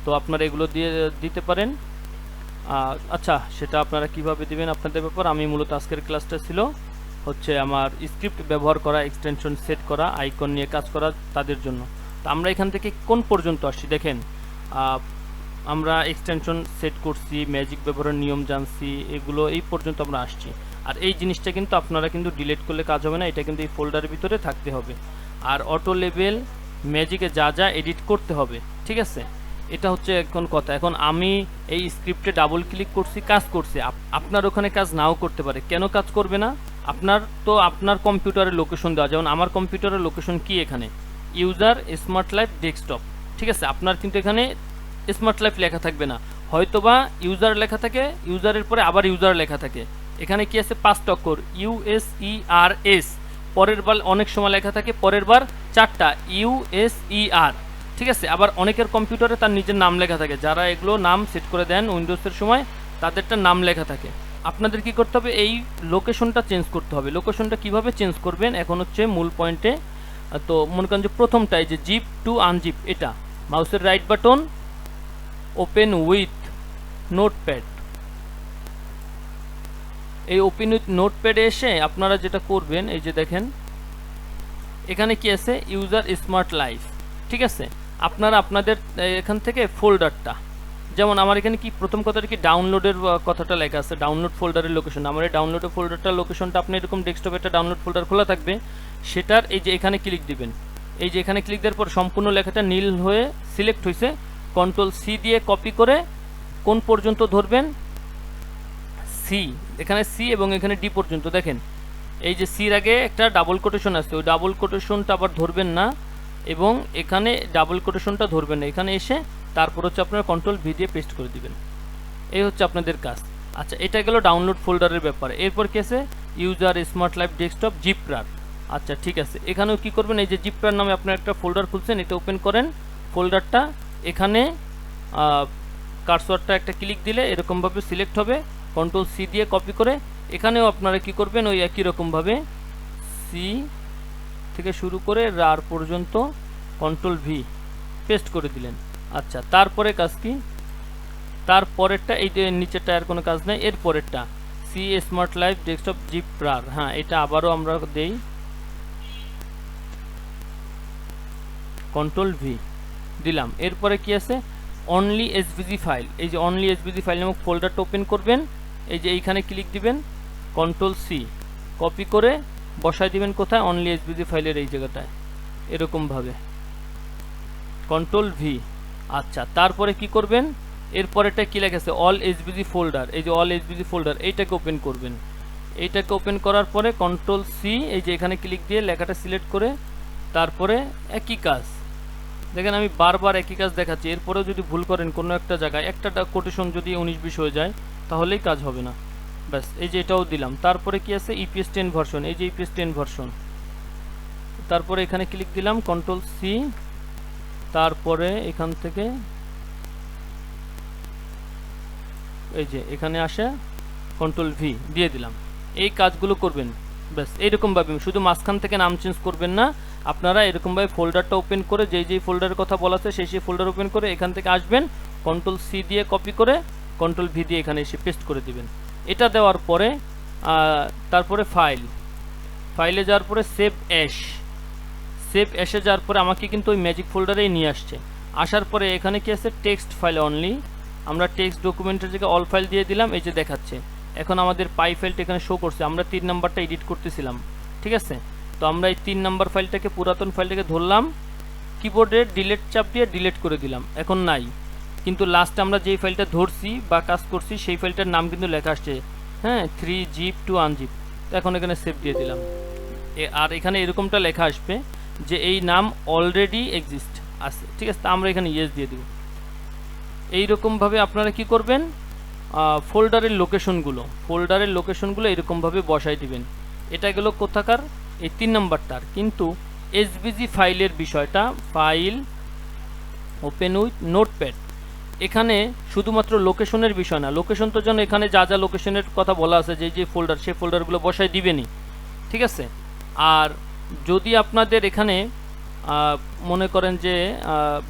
তো আপনারা এগুলো দিয়ে দিতে পারেন। আচ্ছা, সেটা আপনারা কিভাবে দিবেন আপনাদের ব্যাপার। আমি মূলত আজকের ক্লাসটা ছিল হচ্ছে আমার স্ক্রিপ্ট ব্যবহার করা, এক্সটেনশন সেট করা, আইকন নিয়ে কাজ করা তাদের জন্য। তো আমরা এখান থেকে কোন পর্যন্ত আসছি দেখেন, আমরা এক্সটেনশন সেট করছি, ম্যাজিক ব্যবহারের নিয়ম জানছি, এগুলো এই পর্যন্ত আমরা আসছি। আর এই জিনিসটা কিন্তু আপনারা কিন্তু ডিলিট করলে কাজ হবে না, এটা কিন্তু এই ফোল্ডারের ভিতরে থাকতে হবে। আর অটো লেভেল ম্যাজিকে যা যা এডিট করতে হবে, ঠিক আছে, এটা হচ্ছে এখন কথা। এখন আমি এই স্ক্রিপ্টে ডাবল ক্লিক করছি, কাজ করছে, আপনার ওখানে কাজ নাও করতে পারে। কেন কাজ করবে না, আপনার কম্পিউটারের লোকেশন দেওয়া, যেমন আমার কম্পিউটারের লোকেশন কি, এখানে ইউজার স্মার্ট লাইফ ডেস্কটপ, ঠিক আছে। আপনার কিন্তু এখানে স্মার্ট লাইফ লেখা থাকবে না, হয়তোবা ইউজার লেখা থাকে, ইউজারের পরে আবার ইউজার লেখা থাকে। এখানে কি আছে 5টা অক্ষর USERS, পরের বার অনেক সময় লেখা থাকে পরের বার 4টা USER, ঠিক আছে। আবার অনেকের কম্পিউটারে তার নিজের নাম লেখা থাকে, যারা এগুলো নাম সেট করে দেন উইন্ডোজের সময় তাদেরটা নাম লেখা থাকে। আপনাদের কি করতে হবে, এই লোকেশনটা চেঞ্জ করতে হবে। লোকেশনটা কিভাবে চেঞ্জ করবেন এখন হচ্ছে মূল পয়েন্টে। তো মনে করেন যে প্রথমটাই যে জিপ টু আনজিপ, এটা মাউসের right button, open with notepad, এই ওপেন উইথ নোটপ্যাডে এসে আপনারা যেটা করবেন, এই যে দেখেন এখানে কি আছে ইউজার স্মার্ট লাইফ, ঠিক আছে। আপনারা আপনাদের এখান থেকে ফোল্ডারটা, যেমন আমার এখানে কি প্রথম কথাটা কি ডাউনলোডের কথাটা লেখা আছে, ডাউনলোড ফোল্ডারের লোকেশন। আমার এই ডাউনলোডের ফোল্ডারটার লোকেশনটা আপনি এরকম ডেস্কটপে একটা ডাউনলোড ফোল্ডার খোলা থাকবে, সেটার এই যে এখানে ক্লিক দিবেন। এই যে এখানে ক্লিক দেওয়ার পর সম্পূর্ণ লেখাটা নীল হয়ে সিলেক্ট হয়েছে, কন্ট্রোল সি দিয়ে কপি করে কোন পর্যন্ত ধরবেন, সি, এখানে সি এবং এখানে ডি পর্যন্ত। দেখেন এই যে সির আগে একটা ডাবল কোটেশন আছে, ওই ডাবল কোটেশনটা আবার ধরবেন না, এবং এখানে ডাবল কোটেশনটা ধরবেন না, এখানে এসে তারপর হচ্ছে আপনারা কন্ট্রোল ভি দিয়ে পেস্ট করে দিবেন। এই হচ্ছে আপনাদের কাজ। আচ্ছা, এটা গেল ডাউনলোড ফোল্ডারের ব্যাপারে। এরপর কি আছে, ইউজার স্মার্ট লাইফ ডেস্কটপ জিপ্রার। আচ্ছা ঠিক আছে, এখানেও কি করবেন, এই যে জিপ্রার নামে আপনার একটা ফোল্ডার খুলছেন, এটা ওপেন করেন ফোল্ডারটা। এখানে কার্সরটা একটা ক্লিক দিলে এরকমভাবে সিলেক্ট হবে, কন্ট্রোল সি দিয়ে কপি করে এখানেও আপনারা কি করবেন, ওই একই রকমভাবে সি থেকে শুরু করে রার পর্যন্ত কন্ট্রোল ভি পেস্ট করে দিলেন। আচ্ছা, তারপরে কাজ কি, তারপরেরটা এই যে নিচেরটা আর কোনো কাজ নেই, এর পরেরটা সি স্মার্ট লাইফ ডেস্কটপ জিপ্রার। হ্যাঁ, এটা আবারও আমরা দেই, কন্ট্রোল ভি দিলাম। এরপরে কি আছে, অনলি এসভিজি ফাইল। এই যে অনলি এসভিজি ফাইল নামক ফোল্ডারটা ওপেন করবেন, এই যে এইখানে ক্লিক দিবেন, কন্ট্রোল সি কপি করে বসায় দিবেন কোথায়, অনলি এসভিজি ফাইলের এই জায়গাটায় এরকমভাবে, কন্ট্রোল ভি। আচ্ছা, তারপরে কি করবেন, এরপরেটা কি লেখা অল এসভিজি ফোল্ডার, এই যে অল এসভিজি ফোল্ডার এইটাকে ওপেন করবেন। এইটাকে ওপেন করার পরে কন্ট্রোল সি, এই যে এখানে ক্লিক দিয়ে লেখাটা সিলেক্ট করে তারপরে একই কাজ। দেখেন আমি বারবার একই কাজ দেখাচ্ছি, এরপরেও যদি ভুল করেন কোনো একটা জায়গায়, একটা কোটেশন যদি 19-20 হয়ে যায় তাহলেই কাজ হবে না। ব্যাস, এই যে এটাও দিলাম। তারপরে কি আছে, ইপিএস 10 ভার্সন, এই যে ইপিএস 10 ভার্সন। তারপরে এখানে ক্লিক দিলাম, কন্ট্রোল সি, তারপরে এখান থেকে এই যে এখানে আসে কন্ট্রোল ভি দিয়ে দিলাম। এই কাজগুলো করবেন ব্যাস এইরকমভাবে, শুধু মাঝখান থেকে নাম চেঞ্জ করবেন না, আপনারা এরকমভাবে ফোল্ডারটা ওপেন করে যেই ফোল্ডারের কথা বলা আছে সেই ফোল্ডার ওপেন করে এখান থেকে আসবেন, কন্ট্রোল সি দিয়ে কপি করে কন্ট্রোল ভি দিয়ে এখানে এসে পেস্ট করে দিবেন। এটা দেওয়ার পরে তারপরে ফাইলে যাওয়ার পরে সেভ অ্যাশে যাওয়ার পরে আমাকে কিন্তু ওই ম্যাজিক ফোল্ডারেই নিয়ে আসছে। আসার পরে এখানে কি আছে, টেক্সট ফাইল অনলি, আমরা টেক্সট ডকুমেন্টের জায়গায় অল ফাইল দিয়ে দিলাম, এই যে দেখাচ্ছে। এখন আমাদের পাই ফাইলটা এখানে শো করছে, আমরা 3 নাম্বারটা এডিট করতেছিলাম, ঠিক আছে। তো আমরা এই 3 নাম্বার ফাইলটাকে, পুরাতন ফাইলটাকে ধরলাম, কিবোর্ডে ডিলিট চাপ দিয়ে ডিলিট করে দিলাম, এখন নাই। কিন্তু লাস্টে আমরা যেই ফাইলটা ধরছি বা কাজ করছি সেই ফাইলটার নাম কিন্তু লেখা আসছে, হ্যাঁ, 3zip to unzip। তো এখন এখানে সেভ দিয়ে দিলাম। আর এখানে এরকমটা লেখা আসবে যে এই নাম অলরেডি এক্সিস্ট আছে, ঠিক আছে। তা আমরা এখানে ইয়েস দিয়ে দেব। এইরকমভাবে আপনারা কি করবেন, ফোল্ডারের লোকেশনগুলো এরকমভাবে বসাই দিবেন। এটা গেল কোথাকার, এই 3 নাম্বারটার। কিন্তু এসভিজি ফাইলের বিষয়টা, ফাইল ওপেন উইথ নোটপ্যাড, এখানে শুধুমাত্র লোকেশনের বিষয় না, লোকেশন তো যেন এখানে যা যা লোকেশনের কথা বলা আছে যে ফোল্ডার, সেই ফোল্ডারগুলো বসাই দিবেনই, ঠিক আছে। আর যদি আপনাদের এখানে মনে করেন যে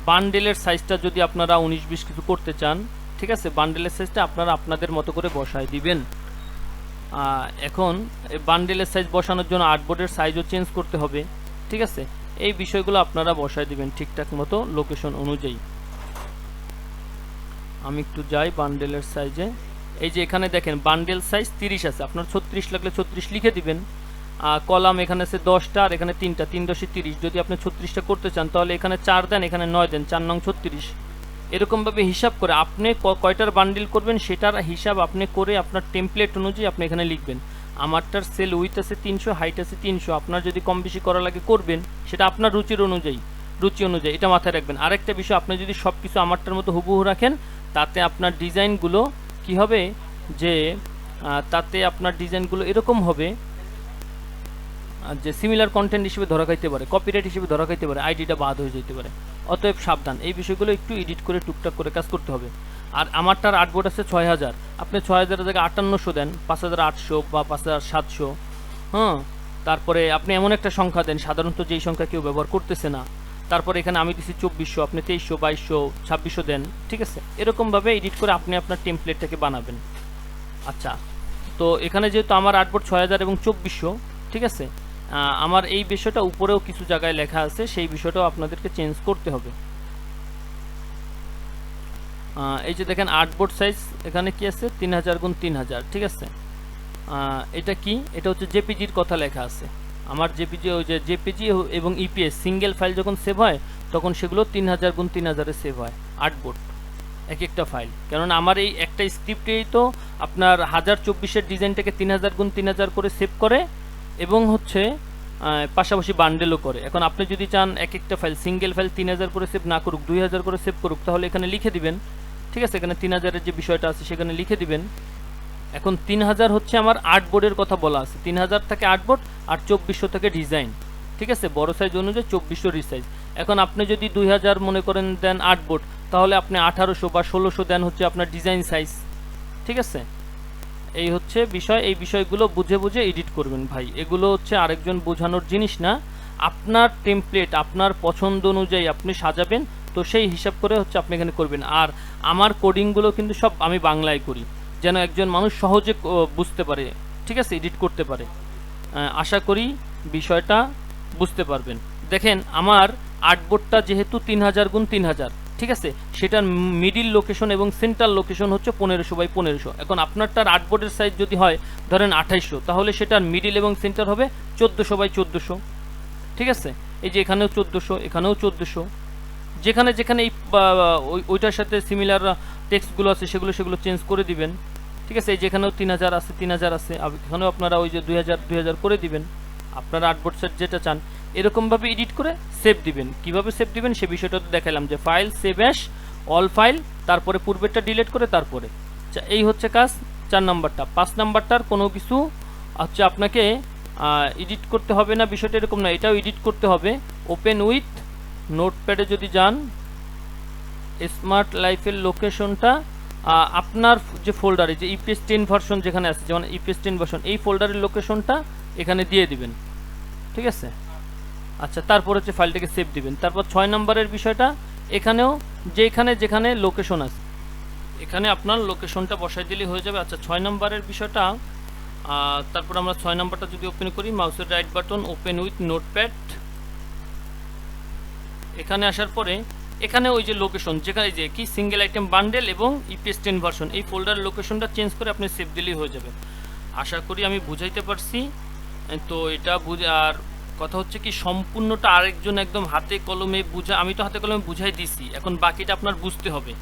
বান্ডেলের সাইজটা যদি আপনারা 19-20 কিছু করতে চান, ঠিক আছে, বান্ডেলের সাইজটা আপনারা আপনাদের মতো করে বসায় দিবেন। এখন বান্ডেলের সাইজ বসানোর জন্য আর্টবোর্ডের সাইজও চেঞ্জ করতে হবে, ঠিক আছে। এই বিষয়গুলো আপনারা বসায় দিবেন ঠিকঠাক মতো লোকেশন অনুযায়ী। আমি একটু যাই বান্ডেলের সাইজে, এই যে এখানে দেখেন বান্ডেল সাইজ 30 আছে, আপনার 36 লাগলে 36 লিখে দিবেন। কলাম এখানে আছে 10টা আর এখানে 3টা, 3×30। যদি আপনি 36টা করতে চান তাহলে এখানে 4 দেন, এখানে 9 দেন, 4 নং 36। এরকমভাবে হিসাব করে আপনি কয়টার বান্ডিল করবেন সেটার হিসাব আপনি করে আপনার টেমপ্লেট অনুযায়ী আপনি এখানে লিখবেন। আমারটার সেল উইথ আছে 300, হাইট আছে 300, আপনার যদি কম বেশি করা লাগে করবেন, সেটা আপনার রুচি অনুযায়ী এটা মাথায় রাখবেন। আরেকটা বিষয়, আপনি যদি সব কিছু আমারটার মতো হুবহু রাখেন তাতে আপনার ডিজাইনগুলো কি হবে, যে তাতে আপনার ডিজাইনগুলো এরকম হবে যে সিমিলার কন্টেন্ট হিসেবে ধরা খাইতে পারে, কপিরাইট হিসেবে ধরা খাইতে পারে, আইডিটা বাদ হয়ে যেতে পারে। অতএব সাবধান, এই বিষয়গুলো একটু এডিট করে টুকটাক করে কাজ করতে হবে। আর আমারটার আর্টবোর্ড আছে 6000, আপনি 6000 এর জায়গায় 5800 দেন, 5800 বা 5700, হ্যাঁ। তারপরে আপনি এমন একটা সংখ্যা দেন সাধারণত যেই সংখ্যা কেউ ব্যবহার করতেছে না। তারপরে এখানে আমি দিচ্ছি 2400, আপনি 2300, 2200, 2600 দেন, ঠিক আছে। এরকমভাবে এডিট করে আপনি আপনার টেমপ্লেটটাকে বানাবেন। আচ্ছা, তো এখানে যেহেতু আমার আর্টবোর্ড 6000 এবং 2400, ঠিক আছে, আমার এই বিষয়টা উপরেও কিছু জায়গায় লেখা আছে, সেই বিষয়টাও আপনাদেরকে চেঞ্জ করতে হবে। এই যে দেখেন আর্টবোর্ড সাইজ এখানে কি আছে 3000x3000, ঠিক আছে। এটা কি, এটা হচ্ছে জেপিজির কথা লেখা আছে। আমার জেপিজি, ওই যে জেপিজি এবং ইপিএস সিঙ্গেল ফাইল যখন সেভ হয় তখন সেগুলো 3000x3000 সেভ হয় আর্টবোর্ড এক একটা ফাইল। কারণ আমার এই একটা স্ক্রিপ্টেই তো আপনার 1024-এর ডিজাইনটাকে 3000x3000 করে সেভ করে এবং হচ্ছে পাশাপাশি বান্ডেলও করে। এখন আপনি যদি চান এক একটা ফাইল সিঙ্গেল ফাইল 3000 করে সেভ না করুক, 2000 করে সেভ করুক, তাহলে এখানে লিখে দিবেন, ঠিক আছে, এখানে 3000-এর যে বিষয়টা আছে সেখানে লিখে দিবেন। এখন 3000 হচ্ছে আমার আর্টবোর্ডের কথা বলা আছে, 3000 থেকে আর্টবোর্ড আর 2400 থেকে ডিজাইন। ঠিক আছে, বড় সাইজ অনুযায়ী 2400 রিসাইজ। এখন আপনি যদি 2000 মনে করেন দেন আর্টবোর্ড, তাহলে আপনি 1800 বা 1600 দেন হচ্ছে আপনার ডিজাইন সাইজ। ঠিক আছে, এই হচ্ছে বিষয়। এই বিষয়গুলো বুঝে বুঝে এডিট করবেন ভাই, এগুলো হচ্ছে আরেকজন বোঝানোর জিনিস না, আপনার টেমপ্লেট আপনার পছন্দ অনুযায়ী আপনি সাজাবেন, তো সেই হিসাব করে হচ্ছে আপনি এখানে করবেন। আর আমার কোডিংগুলো কিন্তু সব আমি বাংলায় করি, যেন একজন মানুষ সহজে বুঝতে পারে, ঠিক আছে, এডিট করতে পারে। আশা করি বিষয়টা বুঝতে পারবেন। দেখেন আমার আর্টবোর্ডটা যেহেতু 3000 গুণ 3000, ঠিক আছে, সেটার মিডিল লোকেশন এবং সেন্ট্রাল লোকেশন হচ্ছে 1500 বাই 1500। এখন আপনারটার আর্টবোর্ডের সাইজ যদি হয় ধরেন 2800, তাহলে সেটার মিডিল এবং সেন্টার হবে 1400 বাই 1400। ঠিক আছে, এই যে এখানেও 1400, এখানেও 1400, যেখানে যেখানে এই ওইটার সাথে সিমিলার টেক্সটগুলো আছে সেগুলো চেঞ্জ করে দিবেন। ঠিক আছে, এই যেখানেও 3000 আছে 3000 আছে, এখানেও আপনারা ওই যে 2000 করে দিবেন, আপনারা আর্টবোর্ড সেট যেটা চান এরকমভাবে এডিট করে সেভ দিবেন। কিভাবে সেভ দিবেন সে বিষয়টা তো দেখালাম, যে file save as all file, তারপরে পূর্বেরটা ডিলিট করে তারপরে। আচ্ছা, এই হচ্ছে কাজ 4 নাম্বারটা। 5 নাম্বারটার কোনো কিছু হচ্ছে আপনাকে এডিট করতে হবে না, বিষয়টা এরকম না, এটাও এডিট করতে হবে। ওপেন উইথ নোটপ্যাডে যদি যান, স্মার্ট লাইফের লোকেশনটা আপনার যে ফোল্ডারে যে ইপিএস 10 ভার্সন যেখানে আছে, যেমন ইপিএস 10 ভার্সন, এই ফোল্ডারের লোকেশনটা এখানে দিয়ে দিবেন। ঠিক আছে, আচ্ছা, তারপর হচ্ছে ফাইলটাকে সেভ দিবেন। তারপর 6 নম্বরের বিষয়টা, এখানেও যেখানে লোকেশন আছে এখানে আপনার লোকেশনটা বসাই দিলে হয়ে যাবে। আচ্ছা, 6 নম্বরের বিষয়টা, তারপর আমরা 6 নম্বরটা যদি ওপেন করি, মাউসের right button open with notepad, এখানে আসার পরে এখানে ওই যে লোকেশন যেখানে যে কি সিঙ্গেল আইটেম বান্ডেল এবং ইপিএস 10 ভার্সন, এই ফোল্ডার লোকেশনটা চেঞ্জ করে আপনি সেভ দিলেই হয়ে যাবে। আশা করি আমি বুঝাইতে পারছি। তো এটা আর কথা হচ্ছে কি, সম্পূর্ণটা আরেকজন একদম হাতে কলমে আমি তো হাতে কলমে বুঝাই দিছি, এখন বাকিটা আপনার বুঝতে হবে।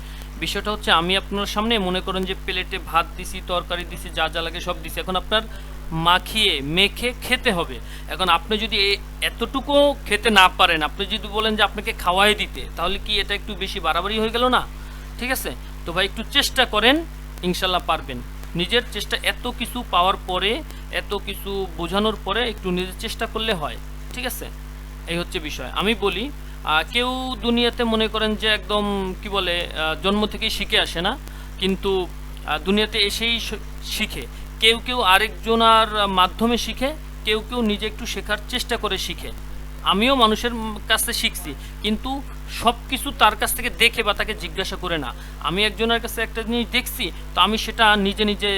বিষয়টা হচ্ছে আমি আপনার সামনে মনে করেন যে প্লেটে ভাত দিছি, তরকারি দিছি, যা যা লাগে সব দিছি, এখন আপনার মাখিয়ে মেখে খেতে হবে। এখন আপনি যদি এতটুকু খেতে না পারেন, আপনি যদি বলেন যে আপনাকে খাওয়াই দিতে, তাহলে কি এটা একটু বেশি বাড়াবাড়ি হয়ে গেল না? ঠিক আছে, তো ভাই একটু চেষ্টা করেন, ইনশাল্লাহ পারবেন। নিজের চেষ্টা, এত কিছু পাওয়ার পরে, এত কিছু বোঝানোর পরে একটু নিজের চেষ্টা করলে হয়। ঠিক আছে, এই হচ্ছে বিষয়। আমি বলি, কেউ দুনিয়াতে মনে করেন যে একদম কি বলে জন্ম থেকেই শিখে আসে না, কিন্তু দুনিয়াতে এসেই শিখে। কেউ কেউ আরেকজনার মাধ্যমে শিখে, কেউ কেউ নিজে একটু শেখার চেষ্টা করে শিখে। আমিও মানুষের কাছে শিখছি, কিন্তু সব কিছু তার কাছ থেকে দেখে বা তাকে জিজ্ঞাসা করে না। আমি একজনের কাছে একটা জিনিস দেখছি, তো আমি সেটা নিজে নিজে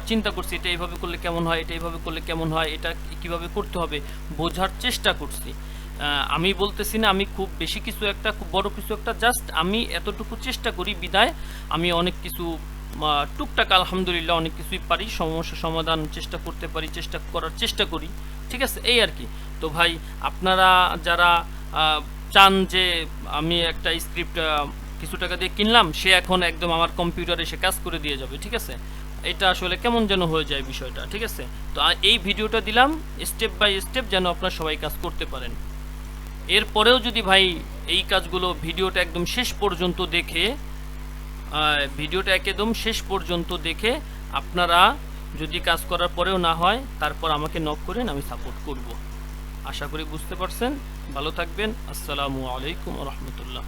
চিন্তা করছি, এটা এইভাবে করলে কেমন হয়, এটা এইভাবে করলে কেমন হয়, এটা কিভাবে করতে হবে, বোঝার চেষ্টা করছি। আমি বলতেছি না আমি খুব বেশি কিছু একটা, খুব বড় কিছু একটা, জাস্ট আমি এতটুকু চেষ্টা করি বিদায় আমি অনেক কিছু টুকটাক আলহামদুলিল্লাহ অনেক কিছুই পারি, সমস্যা সমাধান চেষ্টা করতে পারি, করার চেষ্টা করি। ঠিক আছে, এই আর কি। তো ভাই আপনারা যারা চান যে আমি একটা স্ক্রিপ্ট কিছু টাকা দিয়ে কিনলাম, সে এখন একদম আমার কম্পিউটারে সে কাজ করে দিয়ে যাবে, ঠিক আছে, এটা আসলে কেমন যেন হয়ে যায় বিষয়টা। ঠিক আছে, তো এই ভিডিওটা দিলাম স্টেপ বাই স্টেপ, যেন আপনারা সবাই কাজ করতে পারেন। এরপরেও যদি ভাই এই কাজগুলো ভিডিওটা একদম শেষ পর্যন্ত দেখে আপনারা যদি কাজ করার পরেও না হয়, তারপর আমাকে নক করেন, আমি সাপোর্ট করব। আশা করি বুঝতে পারছেন। ভালো থাকবেন। আসসালামু আলাইকুম ওয়া রাহমাতুল্লাহ।